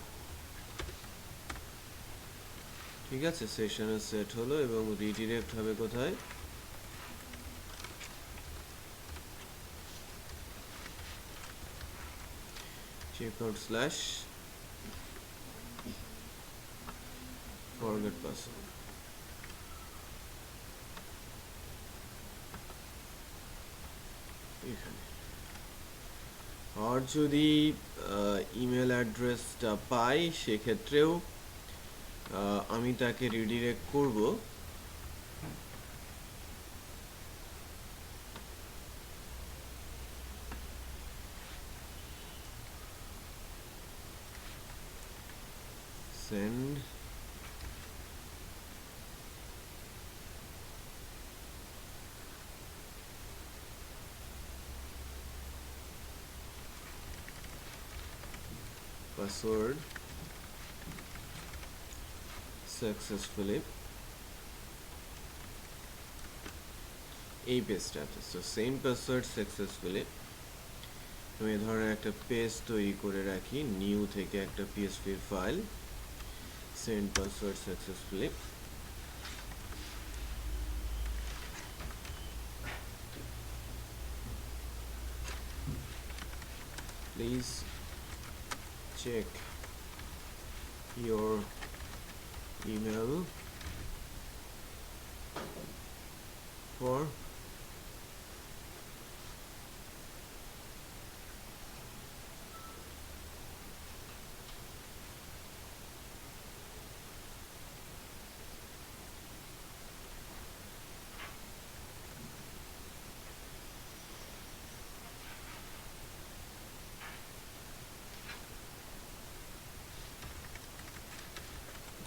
ঠিক আছে, সেশনে সেট হলো এবং রিডিরেক্ট হবে কোথায়? checkout slash forget password। এখানে আর যদি ইমেল অ্যাড্রেসটা পাই সেক্ষেত্রেও আমি তাকে রিডিরেক্ট করব send password successfully এই পেজটা আছে। সো সেন্ড পাসওয়ার্ড সাকসেসফুলি আমি এই ধরনের একটা পেজ তৈরি করে রাখি, নিউ থেকে একটা PSP file send password successfully. Please check your email for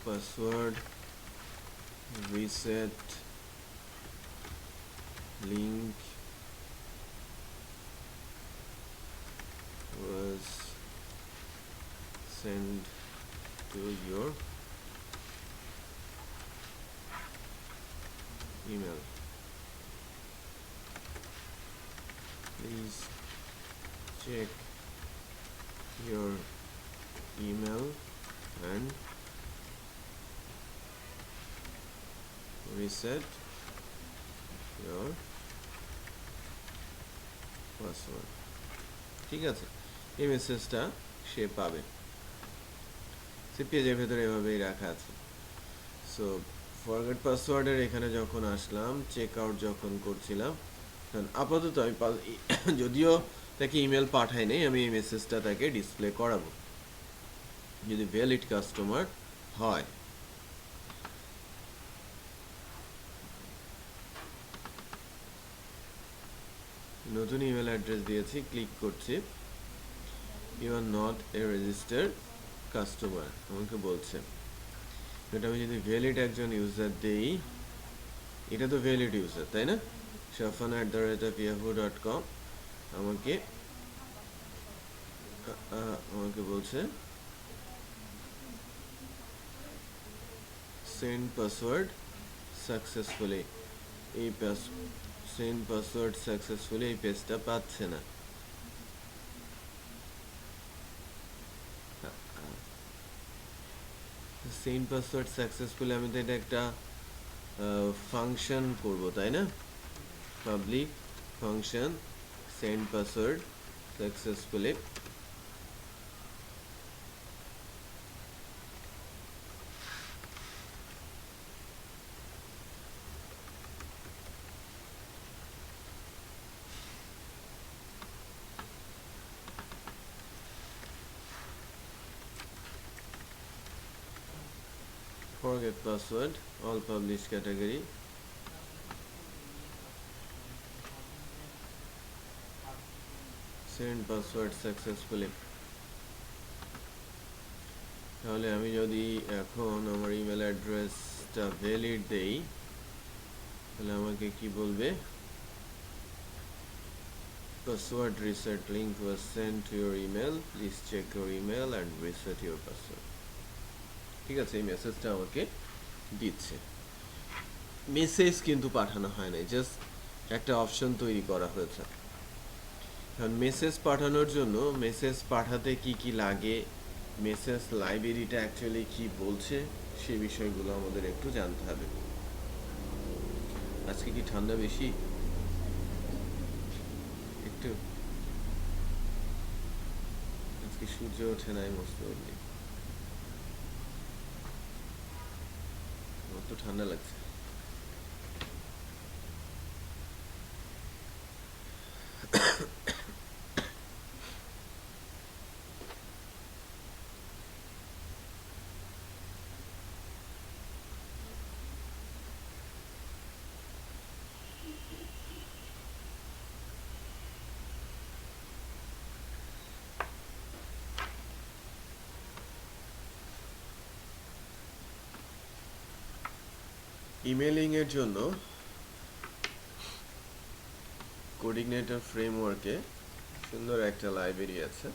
password reset link was sent to your email. Please check your email and reset your password. ঠিক আছে, এই মেসেজটা সে পাবে, সে পেজের ভেতরে এভাবেই রাখা আছে। সো ফরগেট পাসওয়ার্ডের এখানে যখন আসলাম, চেক আউট যখন করছিলাম, তখন আপাতত আমি যদিও তাকে ইমেল পাঠাই নাই, আমি এই মেসেজটা তাকে ডিসপ্লে করাবো যদি ভ্যালিড কাস্টমার হয়। নতুন ইমেল অ্যাড্রেস দিয়েছি, ক্লিক করছি, you are not a registered customer আমাকে বলছে। এটা আমি যদি ভ্যালিড একজন ইউজার দেই, এটা তো ভ্যালিড ইউজার তাই না, shafan@yahoo.com আমাকে বলছে সেন্ড পাসওয়ার্ড সাকসেসফুলি, এই সেন্ড পাসওয়ার্ড সাকসেসফুলি এই পেজটা পাচ্ছে না। সেন্ড পাসওয়ার্ড সাকসেসফুলি আমি তো এটা একটা ফাংশন করব তাই না, public function send password successfully. Forget password, all published category, send password successfully। তাহলে আমি যদি এখন আমার ইমেল অ্যাড্রেসটা ভ্যালিড দেই, তাহলে আমাকে কি বলবে, password reset link was sent to your email, please check your email and reset your password। ঠিক আছে, এই মেসেজটা আমাকে দিচ্ছে, মেসেজ কিন্তু পাঠানো হয় নাই, জাস্ট একটা অপশন তৈরি করা হয়েছে। কারণ মেসেজ পাঠানোর জন্য মেসেজ পাঠাতে কি কি লাগে মেসেজ লাইব্রেরিটা অ্যাকচুয়ালি কি বলছে সে বিষয়গুলো আমাদের একটু জানতে হবে। আজকে কি ঠান্ডা বেশি? একটু আজকে সূর্য ওঠে নাই মস্ত অব্দি, আমার তো ঠান্ডা লাগছে। ইমেলিং এর জন্য কোঅর্ডিনেটর ফ্রেমওয়ার্কে সুন্দর একটা লাইব্রেরি আছে।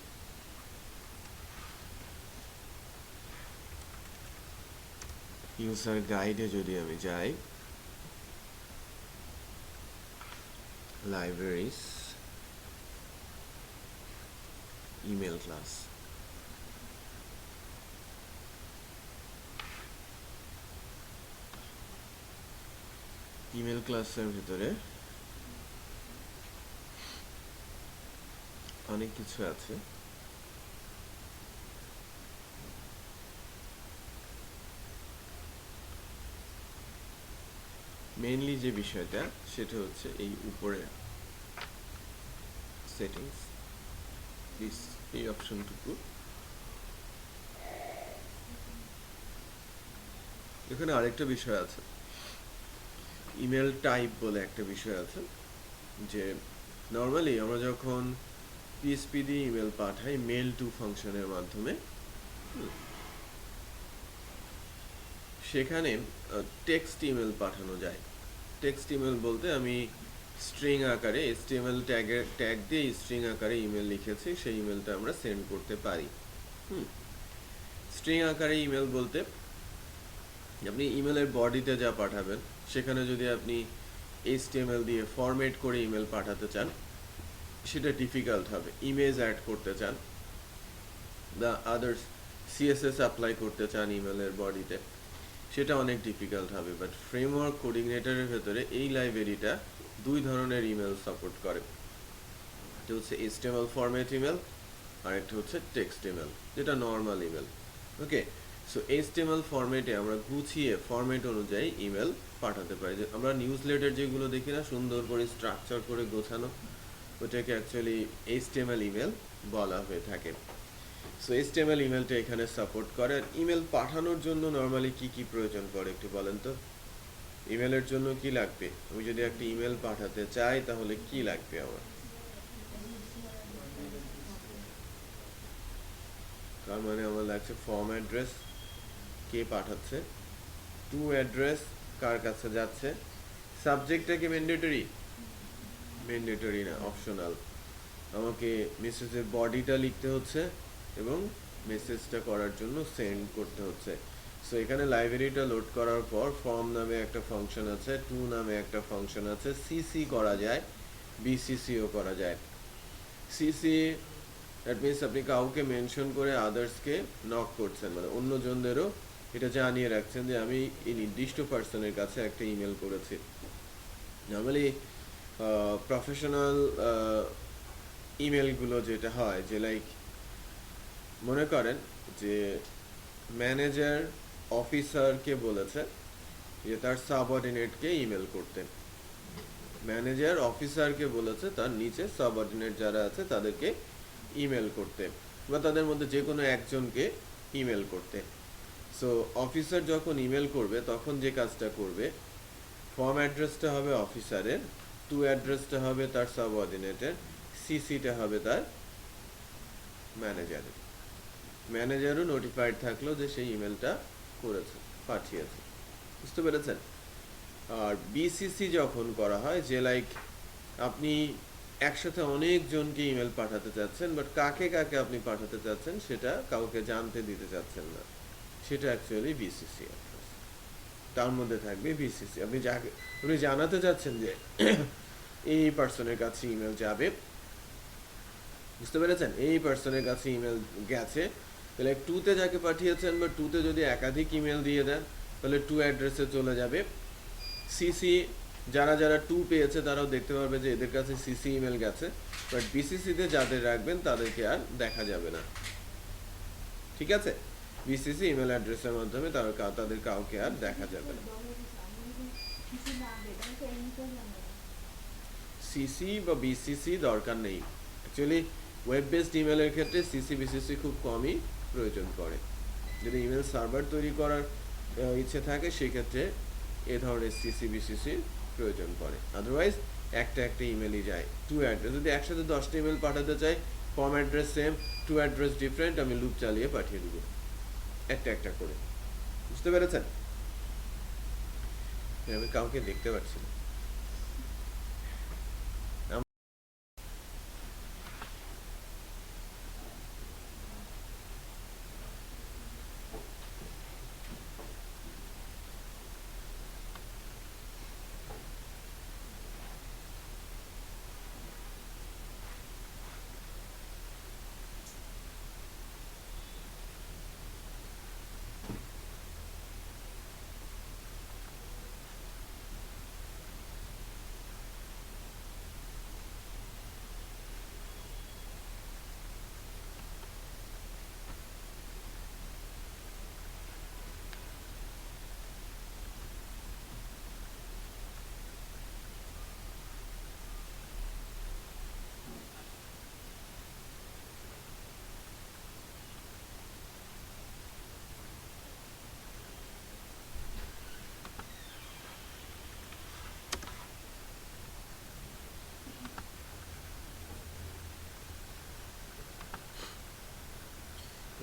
ইউজার গাইডে যদি আমি যাই, লাইব্রেরিজ, ইমেল ক্লাস, ইমেল ক্লাসের ভিতরে অনেক কিছু আছে। মেইনলি যে বিষয়টা সেটা হচ্ছে এই উপরে সেটিংস, এই অপশনটুকু। এখানে আরেকটা বিষয় আছে, ইমেল টাইপ বলে একটা বিষয় আছে, যে নর্মালি আমরা যখন পিএসপি দিয়ে ইমেল পাঠাই মেল টু ফাংশনের মাধ্যমে, সেখানে টেক্সট ইমেল পাঠানো যায়। টেক্সট ইমেল বলতে আমি স্ট্রিং আকারে HTML ট্যাগ দিয়ে স্ট্রিং আকারে ইমেল লিখেছি, সেই ইমেলটা আমরা সেন্ড করতে পারি। স্ট্রিং আকারে ইমেল বলতে আপনি ইমেলের বডিতে যা পাঠাবেন সেখানে যদি আপনি HTML দিয়ে ফরম্যাট করে ইমেল পাঠাতে চান সেটা ডিফিকাল্ট হবে। ইমেজ অ্যাড করতে চান বা আদার্স CSS অ্যাপ্লাই করতে চান ইমেলের বডিতে, সেটা অনেক ডিফিকাল্ট হবে। বাট ফ্রেমওয়ার্ক কোঅর্ডিনেটরের ভেতরে এই লাইব্রেরিটা দুই ধরনের ইমেল সাপোর্ট করে। একটা হচ্ছে HTML ফরম্যাট ইমেল আর একটা হচ্ছে টেক্সট ইমেল, যেটা নর্মাল ইমেল। ওকে, সো HTML ফরম্যাটে আমরা গুছিয়ে ফরম্যাট অনুযায়ী ইমেল পাঠাতে পারি। যে আমরা নিউজ লেটার যেগুলো দেখি না সুন্দর করে স্ট্রাকচার করে গোছানো, ওটাকে অ্যাকচুয়ালি HTML ইমেল বলা হয়ে থাকে। সো HTML ইমেলটা এখানে সাপোর্ট করে। আর ইমেল পাঠানোর জন্য নর্মালি কি কি প্রয়োজন পড়ে একটু বলেন তো? ইমেলের জন্য কি লাগবে? আমি যদি একটা ইমেল পাঠাতে চাই তাহলে কি লাগবে আমার? তার মানে আমার লাগছে ফর্ম অ্যাড্রেস, কে পাঠাচ্ছে, টু অ্যাড্রেস, কার কাছে যাচ্ছে, সাবজেক্টটা কি ম্যান্ডেটরি? ম্যান্ডেটরি না, অপশনাল। আমাকে মেসেজের বডিটা লিখতে হচ্ছে এবং মেসেজটা করার জন্য সেন্ড করতে হচ্ছে। সো এখানে লাইব্রেরিটা লোড করার পর ফর্ম নামে একটা ফাংশন আছে, টু নামে একটা ফাংশন আছে, সিসি করা যায়, বিসিসিও করা যায়। সিসি দ্যাট মিনস আপনি কাউকে মেনশন করে আদার্সকে নক করছেন, মানে অন্যজনদেরও এটা জানিয়ে রাখছেন যে আমি এই নির্দিষ্ট পার্সনের কাছে একটা ইমেল করেছি। নর্মালি প্রফেশনাল ইমেলগুলো যেটা হয় যে লাইক মনে করেন যে ম্যানেজার অফিসারকে বলেছে যে তার সাবঅর্ডিনেটকে ইমেল করতে, ম্যানেজার অফিসারকে বলেছে তার নিচে সাবঅর্ডিনেট যারা আছে তাদেরকে ইমেল করতে, বা তাদের মধ্যে যে কোনো একজনকে ইমেল করতে। সো অফিসার যখন ইমেল করবে তখন যে কাজটা করবে, ফর্ম অ্যাড্রেসটা হবে অফিসারের, টু অ্যাড্রেসটা হবে তার সাবঅর্ডিনেটের, সিসিটা হবে তার ম্যানেজারের। ম্যানেজারও নোটিফাইড থাকলো যে সেই ইমেলটা করেছে, পাঠিয়েছে। বুঝতে পেরেছেন? আর বিসিসি যখন করা হয় যে লাইক আপনি একসাথে অনেকজনকে ইমেল পাঠাতে চাচ্ছেন, বাট কাকে কাকে আপনি পাঠাতে চাচ্ছেন সেটা কাউকে জানতে দিতে চাচ্ছেন না, সেটা অ্যাকচুয়ালি বিসিসি। তার মধ্যে থাকবে বিসিসি। আপনি যাকে আপনি জানাতে চাচ্ছেন যে এই পার্সনের কাছে ইমেল যাবে, বুঝতে পেরেছেন? এই পার্সনের কাছে ইমেল গেছে, তাহলে টুতে যাকে পাঠিয়েছেন বা টুতে যদি একাধিক ইমেল দিয়ে দেন তাহলে টু অ্যাড্রেসে চলে যাবে। সিসি যারা যারা টু পেয়েছে তারাও দেখতে পারবে যে এদের কাছে সিসি ইমেল গেছে, বাট বিসিসিতে যাদের রাখবেন তাদেরকে আর দেখা যাবে না। ঠিক আছে, বিসিসি ইমেল অ্যাড্রেসের মাধ্যমে তাদের কাউকে আর দেখা যাবে না। সিসি বা বিসিসি দরকার নেই অ্যাকচুয়ালি। ওয়েব বেসড ইমেলের ক্ষেত্রে সিসি বিসিসি খুব কমই প্রয়োজন পড়ে। যদি ইমেল সার্ভার তৈরি করার ইচ্ছে থাকে সেই ক্ষেত্রে এ ধরনের সিসি বিসিসি প্রয়োজন পড়ে, আদারওয়াইজ একটা ইমেলই যায়। টু অ্যাড্রেস যদি একসাথে 10টা ইমেল পাঠাতে চাই, form address same, to address different, আমি লুপ চালিয়ে পাঠিয়ে দেবো একটা করে। বুঝতে পেরেছেন? আমি কাউকে দেখতে পাচ্ছি না।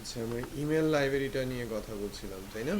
আচ্ছা, আমরা ইমেল লাইব্রেরিটা নিয়ে কথা বলছিলাম, তাই না?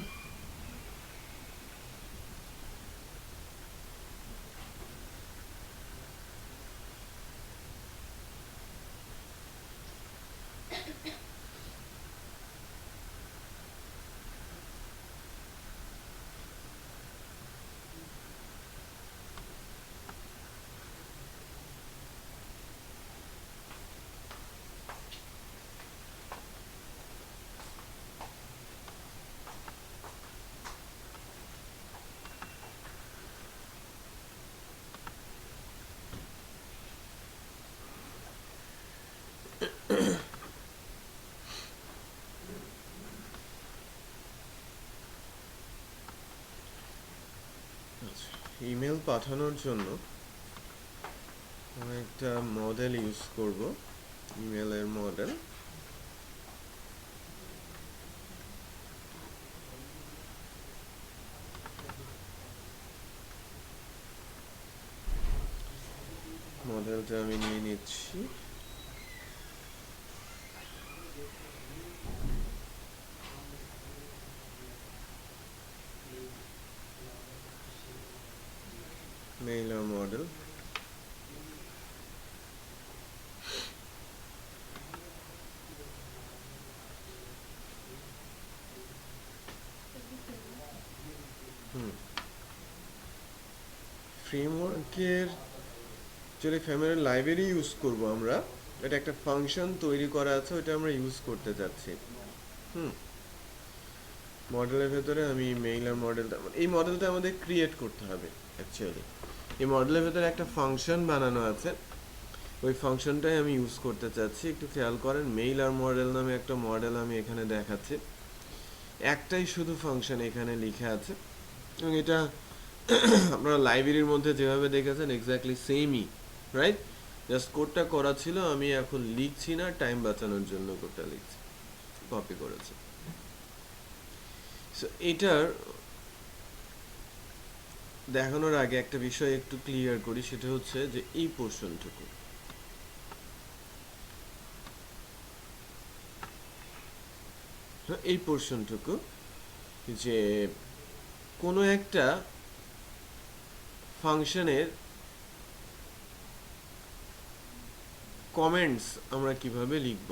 ইমেল পাঠানোর জন্য আমরা একটা মডেল ইউজ করব, ইমেলের মডেল। মডেলটা আমি নিয়ে নিচ্ছি। Mailer model. ফ্রেমওয়ার্কের অ্যাকচুয়ালি ফ্রেমের লাইব্রেরি ইউজ করব আমরা। এটা একটা ফাংশন তৈরি করা আছে, ওইটা আমরা ইউজ করতে যাচ্ছি। মডেলের ভেতরে আমি মেইলার মডেলটা, এই মডেলটা আমাদের ক্রিয়েট করতে হবে অ্যাকচুয়ালি। এই মডেলের ভেতরে একটা ফাংশন বানানো আছে, ওই ফাংশনটাই আমি ইউজ করতে চাচ্ছি। একটু খেয়াল করেন, মেইলার মডেল নামে একটা মডেল আমি এখানে দেখাচ্ছি। একটাই শুধু ফাংশন এখানে লিখে আছে এবং এটা আপনারা লাইব্রেরির মধ্যে যেভাবে দেখেছেন এক্স্যাক্টলি সেমই, রাইট? জাস্ট কোডটা করা ছিল, আমি এখন লিখছি না, টাইম বাঁচানোর জন্য কোডটা লিখছি, কপি করেছি। সো এটার দেখানোর আগে একটা বিষয় একটু ক্লিয়ার করি, সেটা হচ্ছে যে এই পোর্শনটুকু, এই পোর্শনটুকু যে কোনো একটা ফাংশনের কমেন্টস আমরা কিভাবে লিখব।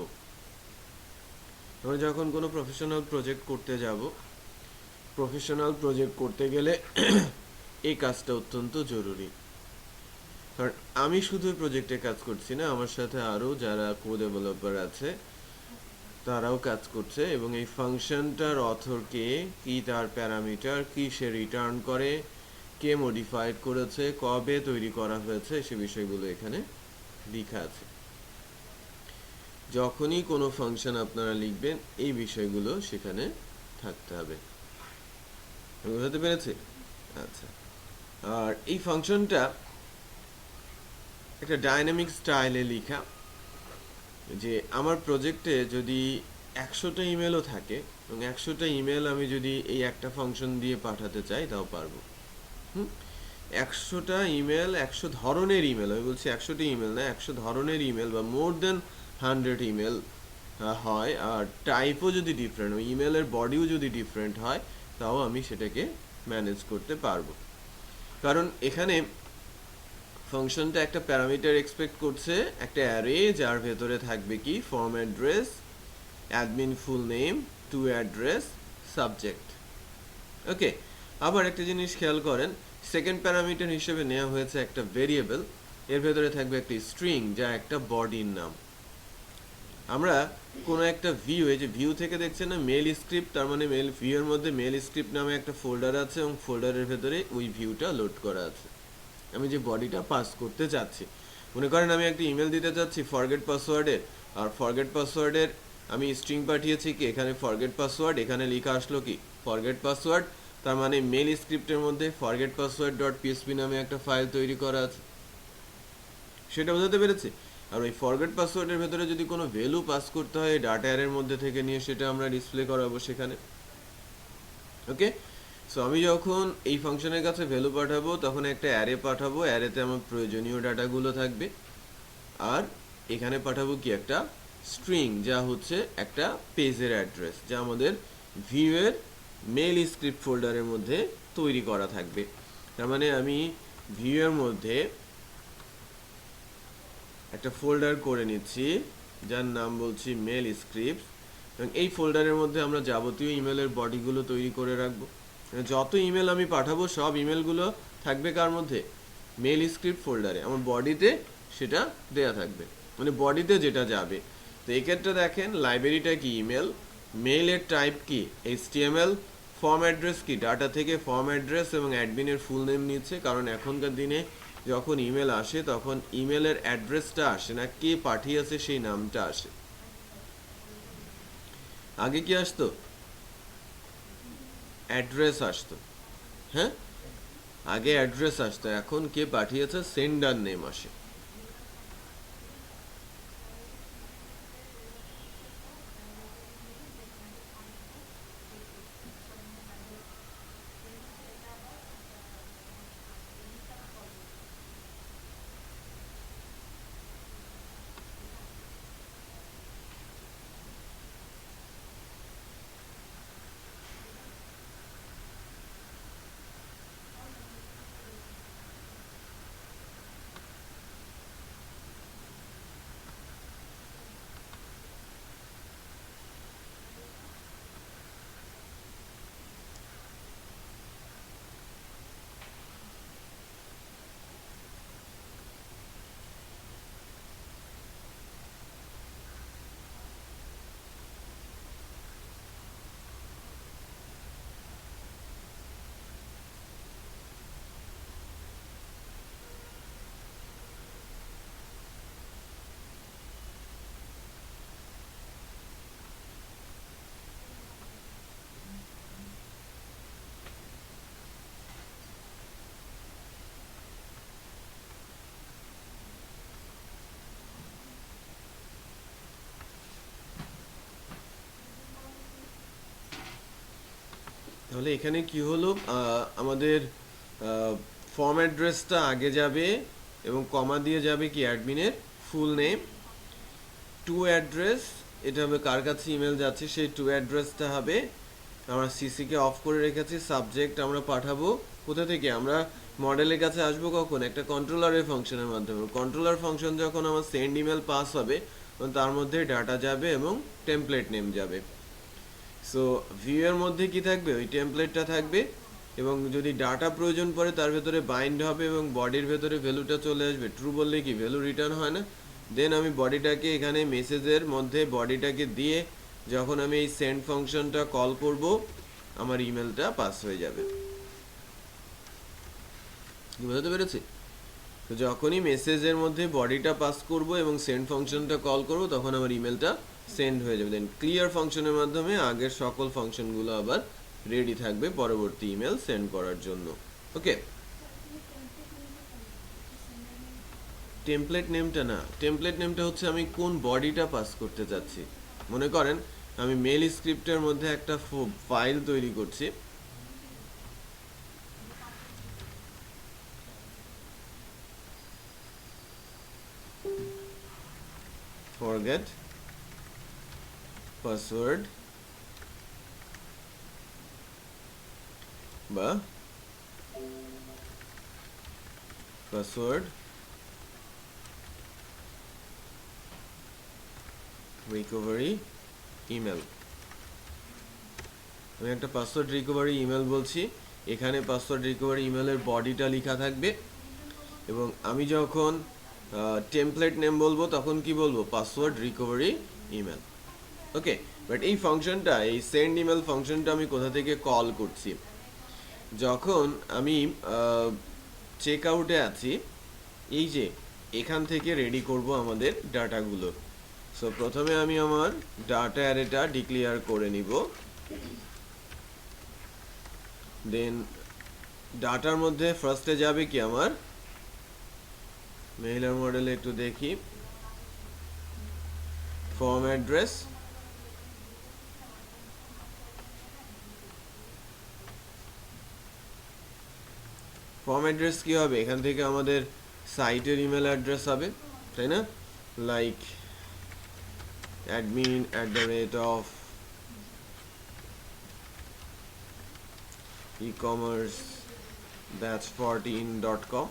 আমরা যখন কোনো প্রফেশনাল প্রজেক্ট করতে যাব, প্রফেশনাল প্রজেক্ট করতে গেলে এই কাজটা অত্যন্ত জরুরি। কারণ আমি শুধু প্রজেক্টে কাজ করছি না, আমার সাথে আরও যারা কো ডেভেলপার আছে তারাও কাজ করছে এবং এই ফাংশনটার অথর কে, কি তার প্যারামিটার, কি সে রিটার্ন করে, কে মডিফাইড করেছে, কবে তৈরি করা হয়েছে, সে বিষয়গুলো এখানে লেখা আছে। যখনই কোনো ফাংশন আপনারা লিখবেন এই বিষয়গুলো সেখানে থাকতে হবে। বুঝতে পেরেছি? আচ্ছা, আর এই ফাংশনটা একটা ডাইনামিক স্টাইলে লেখা, যে আমার প্রজেক্টে যদি 100টা ইমেলও থাকে এবং 100টা ইমেল আমি যদি এই একটা ফাংশন দিয়ে পাঠাতে চাই তাও পারবো। 100টা ইমেল, 100 ধরনের ইমেল, আমি বলছি 100টি ইমেল না, 100 ধরনের ইমেল বা মোর দেন 100 ইমেল হয়, আর টাইপও যদি ডিফারেন্ট, ওই ইমেলের বডিও যদি ডিফারেন্ট হয়, তাও আমি সেটাকে ম্যানেজ করতে পারবো। কারণ এখানে ফাংশনটা একটা প্যারামিটার এক্সপেক্ট করছে, একটা অ্যারে যার ভেতরে থাকবে কি from address, admin full name, to address, subject. Okay, আবার একটা জিনিস খেয়াল করেন, সেকেন্ড প্যারামিটার হিসেবে নেওয়া হয়েছে একটা ভেরিয়েবল, এর ভেতরে থাকবে একটি স্ট্রিং যা একটা বডির নাম। আমরা কোনো একটা ভিউ, এই যে ভিউ থেকে দেখছেন না মেল স্ক্রিপ্ট, তার মানে মেল ভিউ এর মধ্যে মেল স্ক্রিপ্ট নামে একটা ফোল্ডার আছে এবং ফোল্ডারের ভেতরে ওই ভিউটা লোড করা আছে। আমি যে বডিটা পাস করতে চাচ্ছি, মনে করেন আমি একটা ইমেল দিতে চাচ্ছি ফরগেট পাসওয়ার্ডের, আর ফরগেট পাসওয়ার্ডের আমি স্ট্রিং পাঠিয়েছি কি এখানে ফরগেট পাসওয়ার্ড, এখানে লেখা আসলো কি ফরগেট পাসওয়ার্ড, তার মানে মেল স্ক্রিপ্টের মধ্যে ফরগেট পাসওয়ার্ড ডট পিএসপি নামে একটা ফাইল তৈরি করা আছে। সেটা বোঝাতে পেরেছি? আর ওই ফরগেট পাসওয়ার্ডের ভেতরে যদি কোনো ভ্যালু পাস করতে হয় ডাটা অ্যারের মধ্যে থেকে নিয়ে সেটা আমরা ডিসপ্লে করাবো সেখানে। ওকে, সো আমি যখন এই ফাংশনের কাছে ভ্যালু পাঠাবো তখন একটা অ্যারে পাঠাবো, অ্যারেতে আমার প্রয়োজনীয় ডাটাগুলো থাকবে, আর এখানে পাঠাবো কি একটা স্ট্রিং যা হচ্ছে একটা পেজের অ্যাড্রেস, যা আমাদের ভিউ এর মেল স্ক্রিপ্ট ফোল্ডারের মধ্যে তৈরি করা থাকবে। তার মানে আমি ভিউ এর মধ্যে একটা ফোল্ডার করে নিচ্ছি যার নাম বলছি মেল স্ক্রিপ্ট, এবং এই ফোল্ডারের মধ্যে আমরা যাবতীয় ইমেলের বডিগুলো তৈরি করে রাখবো। যত ইমেল আমি পাঠাবো সব ইমেলগুলো থাকবে কার মধ্যে? মেল স্ক্রিপ্ট ফোল্ডারে, আমার বডিতে সেটা দেয়া থাকবে, মানে বডিতে যেটা যাবে। তো এক্ষেত্রে দেখেন লাইব্রেরিটা কি ইমেল, মেইলের টাইপ কি HTML, ফর্ম অ্যাড্রেস কি ডাটা থেকে ফর্ম অ্যাড্রেস এবং অ্যাডমিনের ফুল নেম নিচ্ছে, কারণ এখনকার দিনে যখন ইমেল আসে তখন ইমেলের অ্যাড্রেসটা আসে না, কে পাঠিয়েছে সেই নামটা আসে। আগে কি আসতো? অ্যাড্রেস আসতো। হ্যাঁ, আগে অ্যাড্রেস আসতো, এখন কে পাঠিয়েছে সেন্ডার নেম আসে। তাহলে এখানে কি হলো, আমাদের ফর্ম অ্যাড্রেসটা আগে যাবে এবং কমা দিয়ে যাবে কি অ্যাডমিনের ফুল নেম, টু অ্যাড্রেস এটা হবে কার কাছে ইমেল যাচ্ছে সেই টু অ্যাড্রেসটা হবে, আমরা সিসিকে অফ করে রেখেছি, সাবজেক্ট আমরা পাঠাবো কোথা থেকে, আমরা মডেলের কাছে আসবো কখন, একটা কন্ট্রোলারের ফাংশনের মাধ্যমে। কন্ট্রোলার ফাংশন যখন আমার সেন্ড ইমেল পাস হবে তখন তার মধ্যে ডাটা যাবে এবং টেমপ্লেট নেম যাবে। সো ভিউ এর মধ্যে কি থাকবে, ওই টেমপ্লেটটা থাকবে, এবং যদি ডাটা প্রয়োজন পড়ে তার ভেতরে বাইন্ড হবে এবং বডির ভেতরে ভ্যালুটা চলে আসবে। ট্রু বললে কি ভ্যালু রিটার্ন হয় না, দেন আমি বডিটাকে এখানে মেসেজের মধ্যে বডিটাকে দিয়ে যখন আমি এই সেন্ড ফাংশনটা কল করব আমার ইমেলটা পাস হয়ে যাবে। কি বুঝতে পেরেছি? তো যখনই মেসেজের মধ্যে বডিটা পাস করব এবং সেন্ড ফাংশনটা কল করব তখন আমার ইমেলটা সেন্ড হয়ে যাবে। দেন ক্লিয়ার ফাংশনের মাধ্যমে আগের সকল ফাংশনগুলো আবার রেডি থাকবে পরবর্তী ইমেল সেন্ড করার জন্য। ওকে, টেমপ্লেট নেমটা না, টেমপ্লেট নেমটা হচ্ছে আমি কোন বডিটা পাস করতে চাচ্ছি। মনে করেন আমি মেল স্ক্রিপ্টের মধ্যে একটা ফাইল তৈরি করছি, forget password বা পাসওয়ার্ড রিকভারি ইমেল। আমি একটা পাসওয়ার্ড রিকভারি ইমেল বলছি, এখানে পাসওয়ার্ড রিকভারি ইমেলের বডিটা লেখা থাকবে এবং আমি যখন টেমপ্লেট নেম বলবো তখন কি বলবো, password recovery email. Okay, but এই ফাংশনটা, এই সেন্ড ইমেল ফাংশনটা আমি কোথা থেকে কল করছি, যখন আমি চেক আউটে আছি, এই যে এখান থেকে রেডি করব আমাদের ডাটাগুলো। সো প্রথমে আমি আমার ডাটা অ্যারেটা ডিক্লেয়ার করে নিব, দেন ডাটার মধ্যে ফার্স্টে যাবে কি আমার মেইলার মডেলে, একটু দেখি, ফর্ম অ্যাড্রেস, ফর্ম অ্যাড্রেস কি হবে, এখান থেকে আমাদের সাইটের ইমেল অ্যাড্রেস হবে, তাই না? Like admin@of e-commerce batch14.com,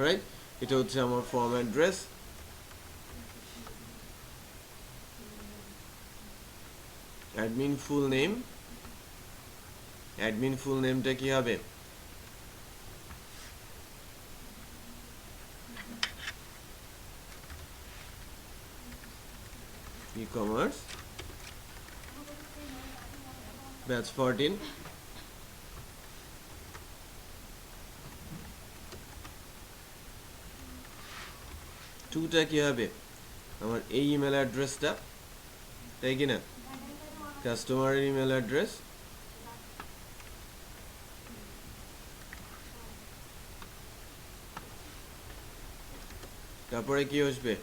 right? এটা হচ্ছে আমার from address. Admin full name, admin full নেমটা কি হবে, e-commerce batch 14, টুটা কি হবে আমার এই ইমেল অ্যাড্রেসটা, তাই কি না, কাস্টমারের ইমেল অ্যাড্রেস। তারপরে কি আসবে,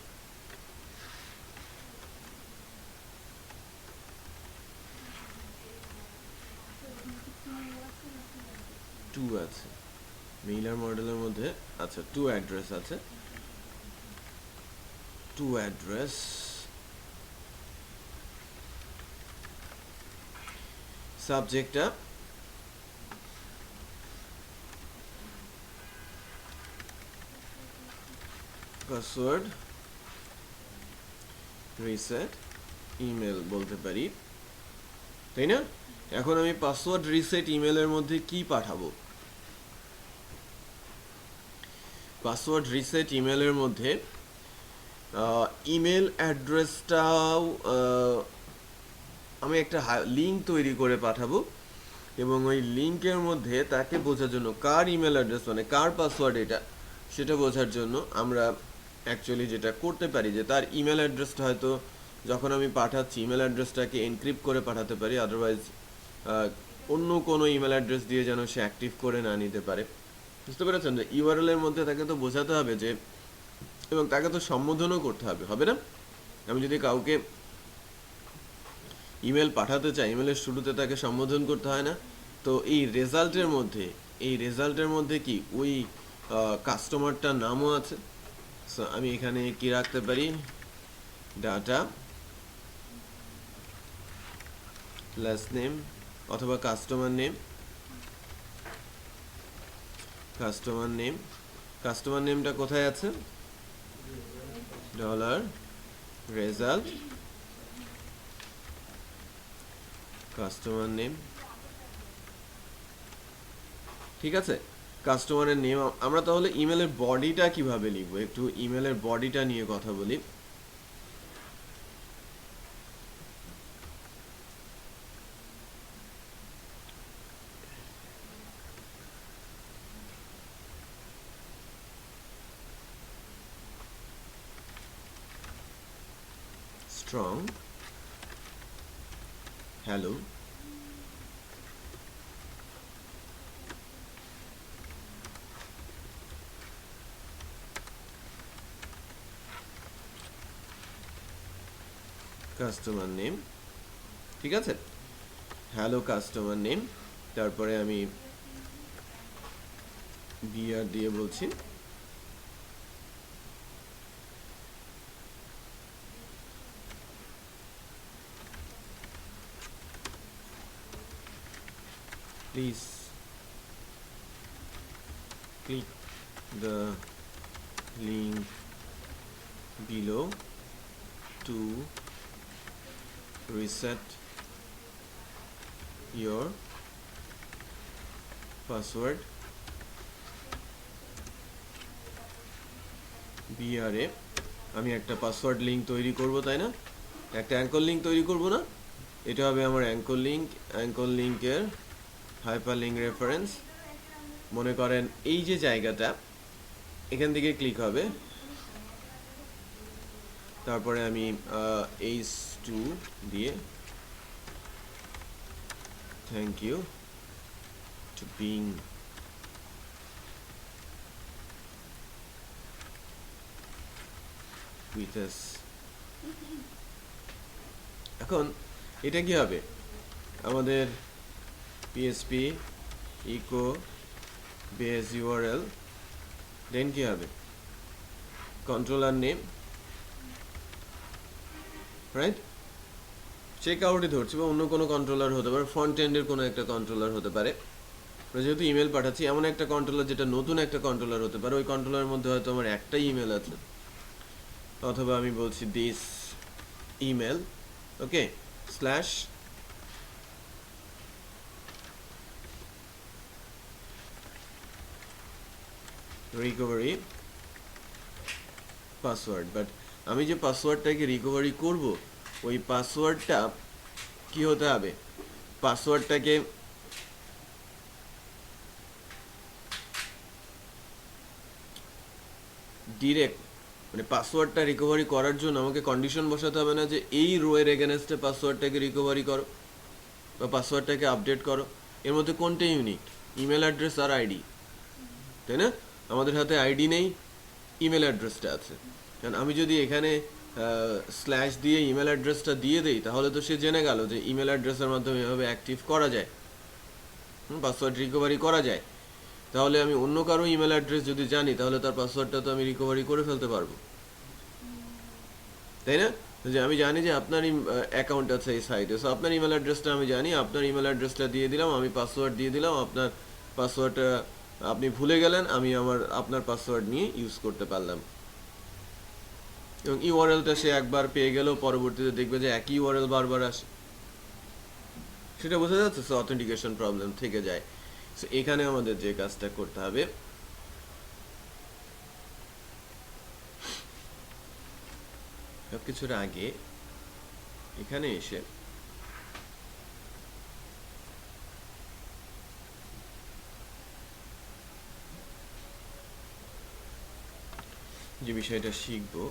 টু আছে মেইলার মডেলের মধ্যে, আচ্ছা টু অ্যাড্রেস আছে, টু অ্যাড্রেস, সাবজেক্টটা পাসওয়ার্ড রিসেট ইমেল বলতে পারি, তাই না? এখন আমি পাসওয়ার্ড রিসেট ইমেলের মধ্যে কি পাঠাবো, পাসওয়ার্ড রিসেট ইমেলের মধ্যে ইমেল অ্যাড্রেসটাও আমি একটা লিঙ্ক তৈরি করে পাঠাবো এবং ওই লিঙ্কের মধ্যে তাকে বোঝার জন্য কার ইমেল অ্যাড্রেস মানে কার পাসওয়ার্ড এটা সেটা বোঝার জন্য আমরা অ্যাকচুয়ালি যেটা করতে পারি যে তার ইমেল অ্যাড্রেসটা হয়তো যখন আমি পাঠাচ্ছি ইমেল অ্যাড্রেসটাকে এনক্রিপ্ট করে পাঠাতে পারি, আদারওয়াইজ অন্য কোনো ইমেল অ্যাড্রেস দিয়ে যেন সে অ্যাক্টিভ করে না নিতে পারে। বুঝতে পেরেছেন যে ইউআরএল এর মধ্যে তাকে তো বোঝাতে হবে যে, এবং তাকে তো সম্বোধনও করতে হবে, হবে না? আমি যদি কাউকে ইমেল পাঠাতে চাই, ইমেলের শুরুতে তাকে সম্বোধন করতে হয় না? তো এই রেজাল্টের মধ্যে কি ওই কাস্টমারটার নামও আছে। সো আমি এখানে কি রাখতে পারি, ডাটা লাস্ট নেম অথবা কাস্টমার নেম, কাস্টমার নেমটা কোথায় আছে, ডলার রেজাল্ট কাস্টমার নেম, ঠিক আছে? কাস্টমারের নেম। আমরা তাহলে ইমেলের বডিটা কিভাবে লিখবো, একটু ইমেলের বডিটা নিয়ে কথা বলি। strong hello কাস্টমার নেম ঠিক আছে হ্যালো কাস্টমার নেম তারপরে আমি বিআর দিয়ে বলছি please click the link below to reset your password BRA আমি একটা পাসওয়ার্ড লিংক তৈরি করব তাই না একটা অ্যাঙ্কর লিংক তৈরি করব না এটা হবে আমার অ্যাঙ্কর লিংকের হাইপারলিংক রেফারেন্স মনে করেন এই যে জায়গাটা এখান থেকে ক্লিক হবে তারপরে আমি h2 দিয়ে thank you to being with us এখন এটা কি হবে আমাদের PHP echo base URL দেন কি হবে কন্ট্রোলার নেম রাইট চেক আউটে ধরছি বা অন্য কোনো কন্ট্রোলার হতে পারে ফ্রন্ট এন্ডের কোনো একটা কন্ট্রোলার হতে পারে যেহেতু ইমেল পাঠাচ্ছি এমন একটা কন্ট্রোলার যেটা নতুন একটা কন্ট্রোলার হতে পারে ওই কন্ট্রোলারের মধ্যে হয়তো আমার একটাই ইমেল আছে অথবা আমি বলছি this email okay slash recovery password but আমি যে পাসওয়ার্ডটাকে রিকভারি করব ওই পাসওয়ার্ডটা কি হতে হবে পাসওয়ার্ডটাকে ডিরেক্ট মানে পাসওয়ার্ডটা রিকভারি করার জন্য আমাকে কন্ডিশন বসাতে হবে না যে এই রোয়ের এগেনস্টে পাসওয়ার্ডটাকে রিকভারি করো বা পাসওয়ার্ডটাকে আপডেট করো এর মধ্যে কোনটা ইউনিক ইমেল অ্যাড্রেস আর আইডি তাই না আমাদের হাতে আইডি নেই ইমেল অ্যাড্রেসটা আছে কারণ আমি যদি এখানে স্ল্যাশ দিয়ে ইমেল অ্যাড্রেসটা দিয়ে দেই তাহলে তো সে জেনে গেল যে ইমেল অ্যাড্রেসের মাধ্যমে এভাবে অ্যাক্টিভ করা যায় পাসওয়ার্ড রিকভারি করা যায় তাহলে আমি অন্য কারো ইমেল অ্যাড্রেস যদি জানি তাহলে তার পাসওয়ার্ডটা তো আমি রিকভারি করে ফেলতে পারবো তাই না যে আমি জানি যে আপনার অ্যাকাউন্ট আছে এই সাইটে সো আপনার ইমেল অ্যাড্রেসটা আমি জানি আপনার ইমেল অ্যাড্রেসটা দিয়ে দিলাম আমি পাসওয়ার্ড দিয়ে দিলাম আপনার পাসওয়ার্ডটা আপনি ভুলে গেলেন আমি আপনার পাসওয়ার্ড নিয়ে ইউজ করতে পারলাম এবং ইউআরএলটা সে একবার পেয়ে গেলেও পরবর্তীতে দেখবে যে একই ইউআরএল বারবার আসে সেটা বোঝা যাচ্ছে সো অথেন্টিকেশন প্রবলেম থেকে যায় সো এখানে আমাদের যে কাজটা করতে হবে সবকিছুর আগে এখানে এসে যে বিষয়টা শিখবো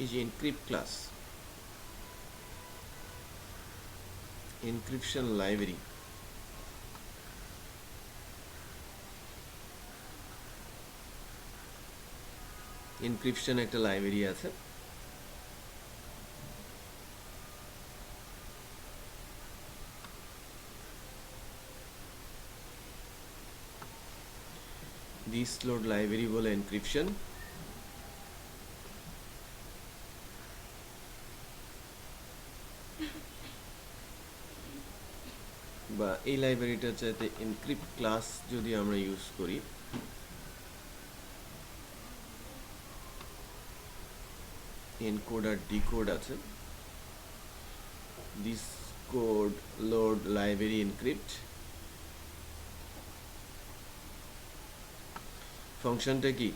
is encrypt class encryption library encryption একটা লাইব্রেরি আছে this load library বলে encryption বা এই লাইব্রেরিটার চাইতে এনক্রিপ্ট ক্লাস যদি আমরা ইউজ করি, এনকোড আর ডিকোড আছে, this code load library encrypt, ফাংশনটা কি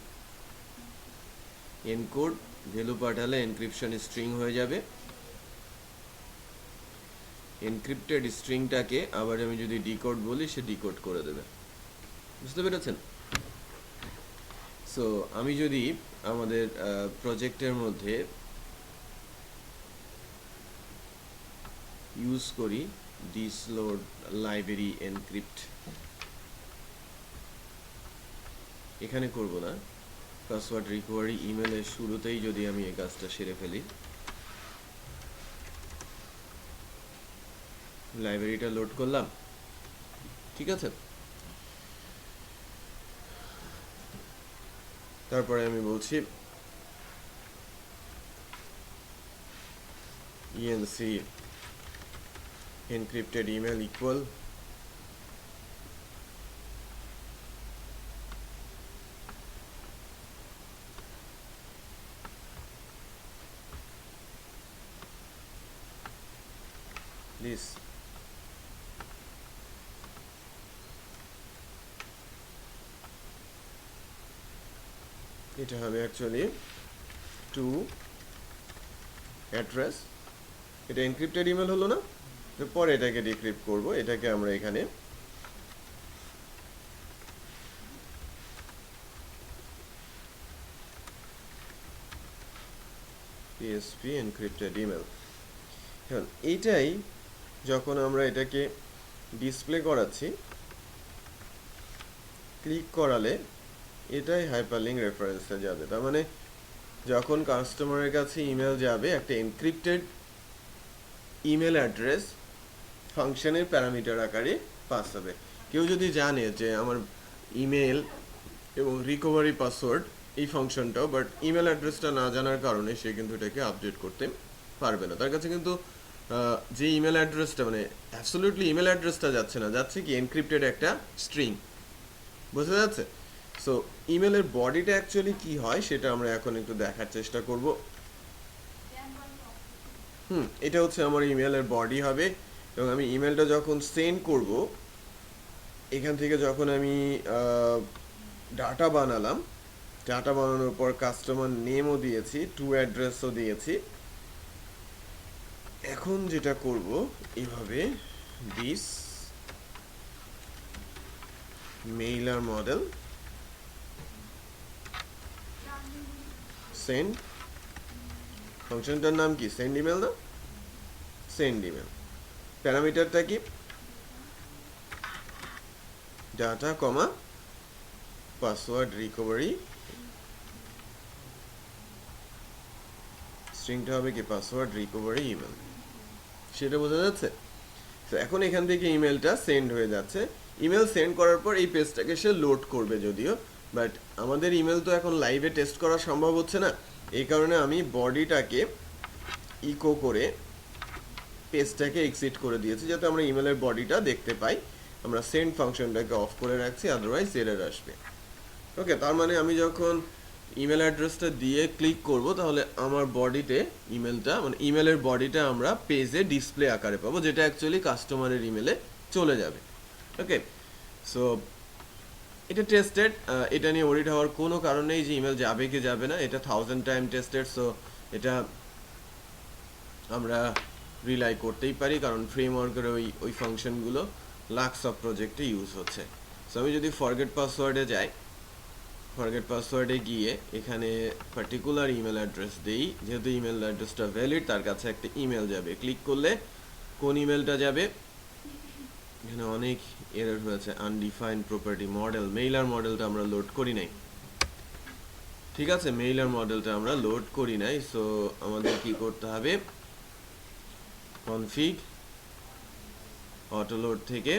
এনকোড, ভ্যালু পাঠালে এনক্রিপশন স্ট্রিং হয়ে যাবে, এনক্রিপ্টেড স্ট্রিংটাকে আবার আমি যদি ডিকোড বলি সে ডিকোড করে দেবে। বুঝতে পেরেছেন? সো আমি যদি আমাদের প্রজেক্টের মধ্যে ইউজ করি দিস লোড লাইব্রেরি এনক্রিপ্ট, এখানে করব না, পাসওয়ার্ড রিকভারি ইমেলের শুরুতেই যদি আমি এই কাজটা সেরে ফেলি, লাইব্রেরিটা লোড করলাম, ঠিক আছে, তারপরে আমি বলছি enc encrypted email equal this এটা হবে অ্যাকচুয়ালি টু অ্যাড্রেস, এটা এনক্রিপ্টেড ইমেল হলো না, তো পরে এটাকে ডিক্রিপ্ট করব, এটাকে আমরা এখানে PSP encrypted email। এখন এইটাই যখন আমরা এটাকে ডিসপ্লে করাচ্ছি, ক্লিক করালে এটাই হাইপারলিংক রেফারেন্সে যাবে। তার মানে যখন কাস্টমারের কাছে ইমেল যাবে একটা এনক্রিপ্টেড ইমেল অ্যাড্রেস ফাংশনের প্যারামিটার আকারে পাস হবে। কেউ যদি জানে যে আমার ইমেল এবং রিকভারি পাসওয়ার্ড এই ফাংশনটাও, বাট ইমেল অ্যাড্রেসটা না জানার কারণে সে কিন্তু এটাকে আপডেট করতে পারবে না। তার কাছে কিন্তু যে ইমেল অ্যাড্রেসটা মানে অ্যাবসলিউটলি ইমেল অ্যাড্রেসটা যাচ্ছে না, যাচ্ছে কি এনক্রিপ্টেড একটা স্ট্রিং। বোঝা যাচ্ছে? সো ইমেলের বডিটা অ্যাকচুয়ালি কি হয় সেটা আমরা এখন একটু দেখার চেষ্টা করব। এটা হচ্ছে আমার ইমেলের বডি হবে, এবং আমি ইমেলটা যখন সেন্ড করব, এখান থেকে যখন আমি ডাটা বানালাম, ডাটা বানানোর পর কাস্টমার নেমও দিয়েছি, টু অ্যাড্রেসও দিয়েছি, এখন যেটা করব এইভাবে দিস মেইলার মডেল সেন্ড, ফাংশনটার নাম কি সেন্ড ইমেল না, সেন্ড ইমেল, প্যারামিটারটা কি ডাটা কমা পাসওয়ার্ড রিকভারি, স্ট্রিংটা হবে কি পাসওয়ার্ড রিকভারি ইমেল, সেটা বোঝা যাচ্ছে? তো এখন এখান থেকে ইমেলটা সেন্ড হয়ে যাচ্ছে, ইমেল সেন্ড করার পর এই পেজটাকে সে লোড করবে যদিও, বাট আমাদের ইমেল তো এখন লাইভে টেস্ট করা সম্ভব হচ্ছে না, এই কারণে আমি বডিটাকে ইকো করে পেজটাকে এক্সিট করে দিয়েছি যাতে আমরা ইমেলের বডিটা দেখতে পাই। আমরা সেন্ড ফাংশনটাকে অফ করে রাখছি, আদারওয়াইজ এরর আসবে। ওকে, তার মানে আমি যখন ইমেল অ্যাড্রেসটা দিয়ে ক্লিক করব তাহলে আমার বডিতে ইমেলটা মানে ইমেলের বডিটা আমরা পেজে ডিসপ্লে আকারে পাবো, যেটা অ্যাকচুয়ালি কাস্টমারের ইমেলে চলে যাবে। ওকে, সো এটা টেস্টেড, এটা নিয়ে ওরিড হওয়ার কোনো কারণ নেই যে ইমেল যাবে কি যাবে না, এটা 1000 টাইম টেস্টেড। সো এটা আমরা রিলাই করতেই পারি, কারণ ফ্রেমওয়ার্কের ওই ফাংশনগুলো লাক্স অফ প্রজেক্টে ইউজ হচ্ছে। সো আমি যদি ফরগেট পাসওয়ার্ডে যাই, ফরগেট পাসওয়ার্ডে গিয়ে এখানে পার্টিকুলার ইমেল অ্যাড্রেস দিই, যেহেতু ইমেল অ্যাড্রেসটা ভ্যালিড তার কাছে একটা ইমেল যাবে, ক্লিক করলে কোন ইমেলটা যাবে, এখানে অনেক এরর হয়েছে, আনডিফাইন্ড প্রপার্টি মডেল, মেইলার মডেলটা আমরা লোড করি নাই, ঠিক আছে, মেইলার মডেলটা আমরা লোড করি নাই। সো আমাদের কি করতে হবে, কনফিগ অটোলোড থেকে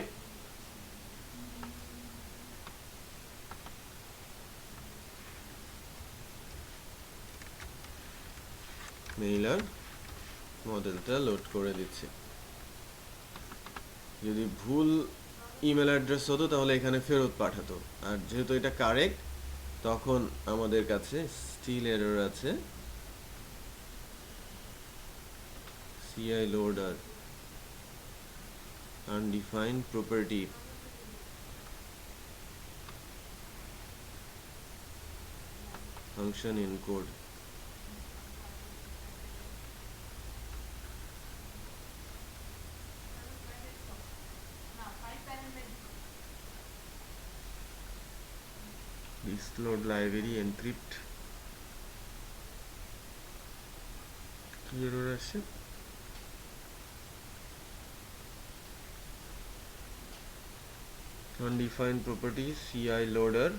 মেইলার মডেলটা লোড করে দিচ্ছি। যদি ভুল ইমেল অ্যাড্রেস হতো তাহলে এখানে ফেরত পাঠাতো, আর যেহেতু এটা কারেক্ট তখন আমাদের কাছে স্টিল এরর আছে CI loader undefined property function encode. List load library encrypt কি এরর আসছে? undefined properties CI loader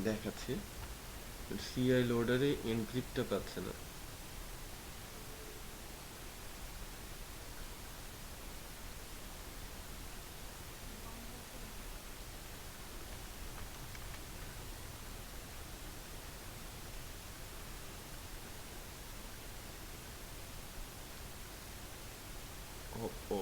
দেখাচ্ছে CI লোডারে এনক্রিপ্টটা পাচ্ছে না। ও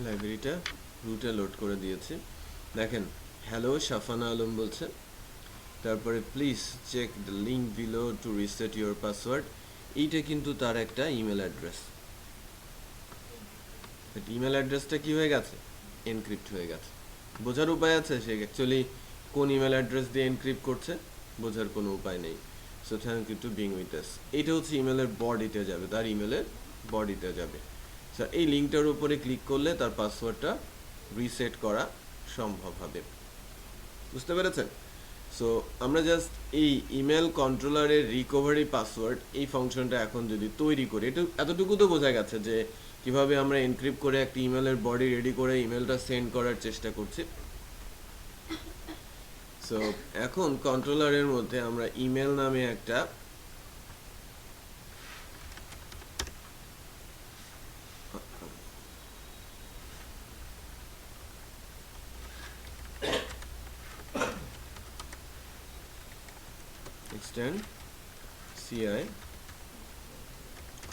লাইব্রেরিটা রুটে লোড করে দিয়েছি। দেখেন হ্যালো শাফানা আলম বলছে, তারপরে please check the link below to reset your password. এইটা কিন্তু তার একটা ইমেল অ্যাড্রেস। ইমেল অ্যাড্রেসটা কি হয়ে গেছে? এনক্রিপ্ট হয়ে গেছে। বোঝার উপায় আছে সে অ্যাকচুয়ালি কোন ইমেল অ্যাড্রেস দিয়ে এনক্রিপ্ট করছে? বোঝার কোনো উপায় নেই। So thank you to being with us. এইটা হচ্ছে ইমেলের বডিতে যাবে, তার ইমেলের বডিতে যাবে। সো এই লিঙ্কটার উপরে ক্লিক করলে তার পাসওয়ার্ডটা রিসেট করা সম্ভব হবে। বুঝতে পেরেছেন? সো আমরা জাস্ট এই ইমেল কন্ট্রোলারের রিকভারি পাসওয়ার্ড এই ফাংশনটা এখন যদি তৈরি করি, এটা এতটুকু তো বোঝা গেছে যে কিভাবে আমরা এনক্রিপ্ট করে একটা ইমেলের বডি রেডি করে ইমেলটা সেন্ড করার চেষ্টা করছি। সো এখন কন্ট্রোলারের মধ্যে আমরা ইমেল নামে একটা extend CI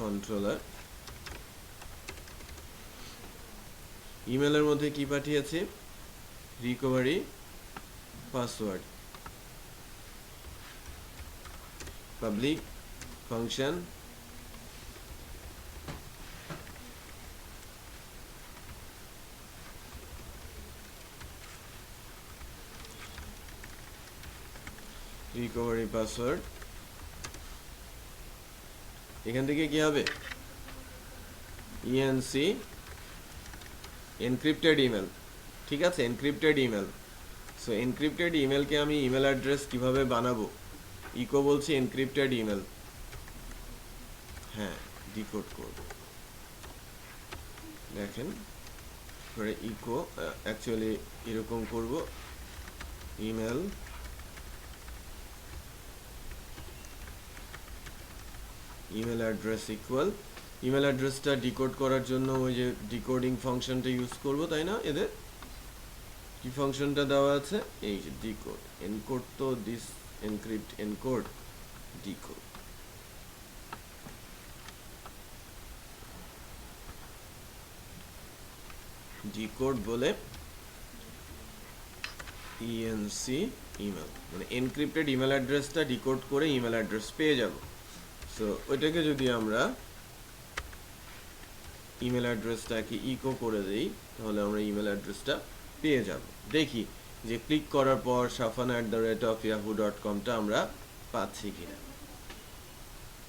controller ইমেলের মধ্যে কি পাঠিয়েছি? Recovery password public function recovery password. এখান থেকে কি হবে? ENC encrypted email. ঠিক আছে, এনক্রিপ্টেড ইমেল। সো এনক্রিপ্টেড ইমেলকে আমি ইমেল অ্যাড্রেস কিভাবে বানাবো? ইকো বলছি এনক্রিপ্টেড ইমেল, হ্যাঁ ডিকোড করব। দেখেন পরে ইকো অ্যাকচুয়ালি এরকম করব, email email address equal, email অ্যাড্রেসটা ডিকোড করার জন্য ওই যে ডিকোডিং ফাংশনটা ইউজ করব, তাই না? এদের কি ফাংশনটা দেওয়া আছে? এই যে ডিকোড এনকোড, তো this encrypt encode decode. Decode বলে ENC ইমেল, মানে এনক্রিপ্টেড ইমেল অ্যাড্রেসটা ডিকোড করে ইমেল অ্যাড্রেস পেয়ে যাব। সো ওইটাকে যদি আমরা ইমেল অ্যাড্রেসটাকে ইকো করে দেই তাহলে আমরা ইমেল অ্যাড্রেসটা পেয়ে যাব। দেখি যে ক্লিক করার পর shafana@yahoo.com আমরা পাচ্ছি কিনা।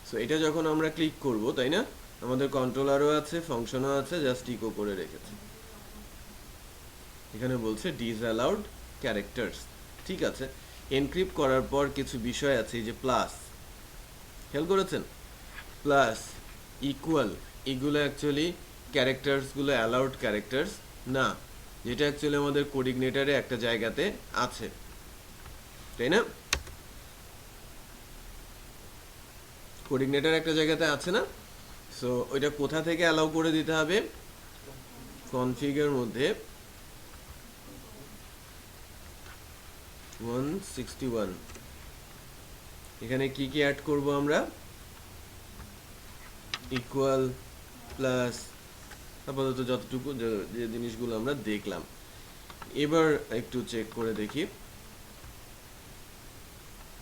সো এটা যখন আমরা ক্লিক করব, তাই না, আমাদের কন্ট্রোলারও আছে, ফাংশনও আছে, জাস্ট ইকো করে রেখেছি। এখানে বলছে ডিসঅ্যালাউড ক্যারেক্টার্স, ঠিক আছে। এনক্রিপ্ট করার পর কিছু বিষয় আছে, এই যে প্লাস, খেয়াল করেছেন, প্লাস, ইকুয়াল, এগুলো অ্যাকচুয়ালি ক্যারেক্টার্সগুলো অ্যালাউড ক্যারেক্টার্স না, যেটা অ্যাকচুয়ালি আমাদের কোডিগনেটারে একটা জায়গাতে আছে, তাই না? কোডিগনেটার একটা জায়গাতে আছে না? সো ওইটা কোথা থেকে অ্যালাউ করে দিতে হবে? কনফিগের মধ্যে 161 এখানে কি কি অ্যাড করব আমরা? ইকুয়াল, প্লাস, আপাতত যতটুকু যে জিনিসগুলো আমরা দেখলাম। এবার একটু চেক করে দেখি,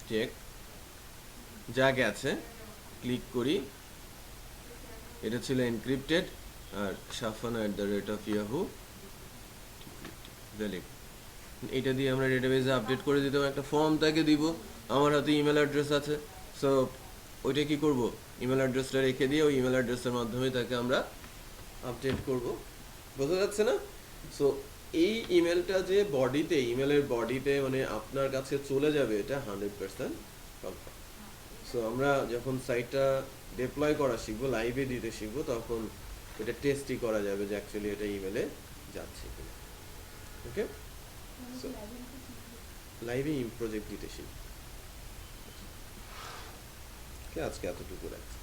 চেক, যা গেছে ক্লিক করি, এটা ছিল এনক্রিপ্টেড, আর shafana@yahoo ভ্যালিড, এটা দিয়ে আমরা ডেটাবেসে আপডেট করে দিতাম, একটা ফর্ম তাকে দিব, আমার হাতে ইমেল অ্যাড্রেস আছে, সো ওইটা কি করব, ইমেল অ্যাড্রেসটা রেখে দিয়ে ওই ইমেল অ্যাড্রেসের মাধ্যমে তাকে আমরা আপডেট করব, বোঝা যাচ্ছে না? সো এই ইমেলটা যে বডিতে, ইমেলের বডিতে মানে আপনার কাছে চলে যাবে, এটা 100% কনফার্ম। সো আমরা যখন সাইটটা ডিপ্লয় করা শিখবো, লাইভে দিতে শিখবো, তখন এটা টেস্টই করা যাবে যে অ্যাকচুয়ালি এটা ইমেলে যাচ্ছে কিনা। ওকে, সো লাইভে প্রজেক্ট দিতে শিখবো। আজকে এতটুকু রাখছি।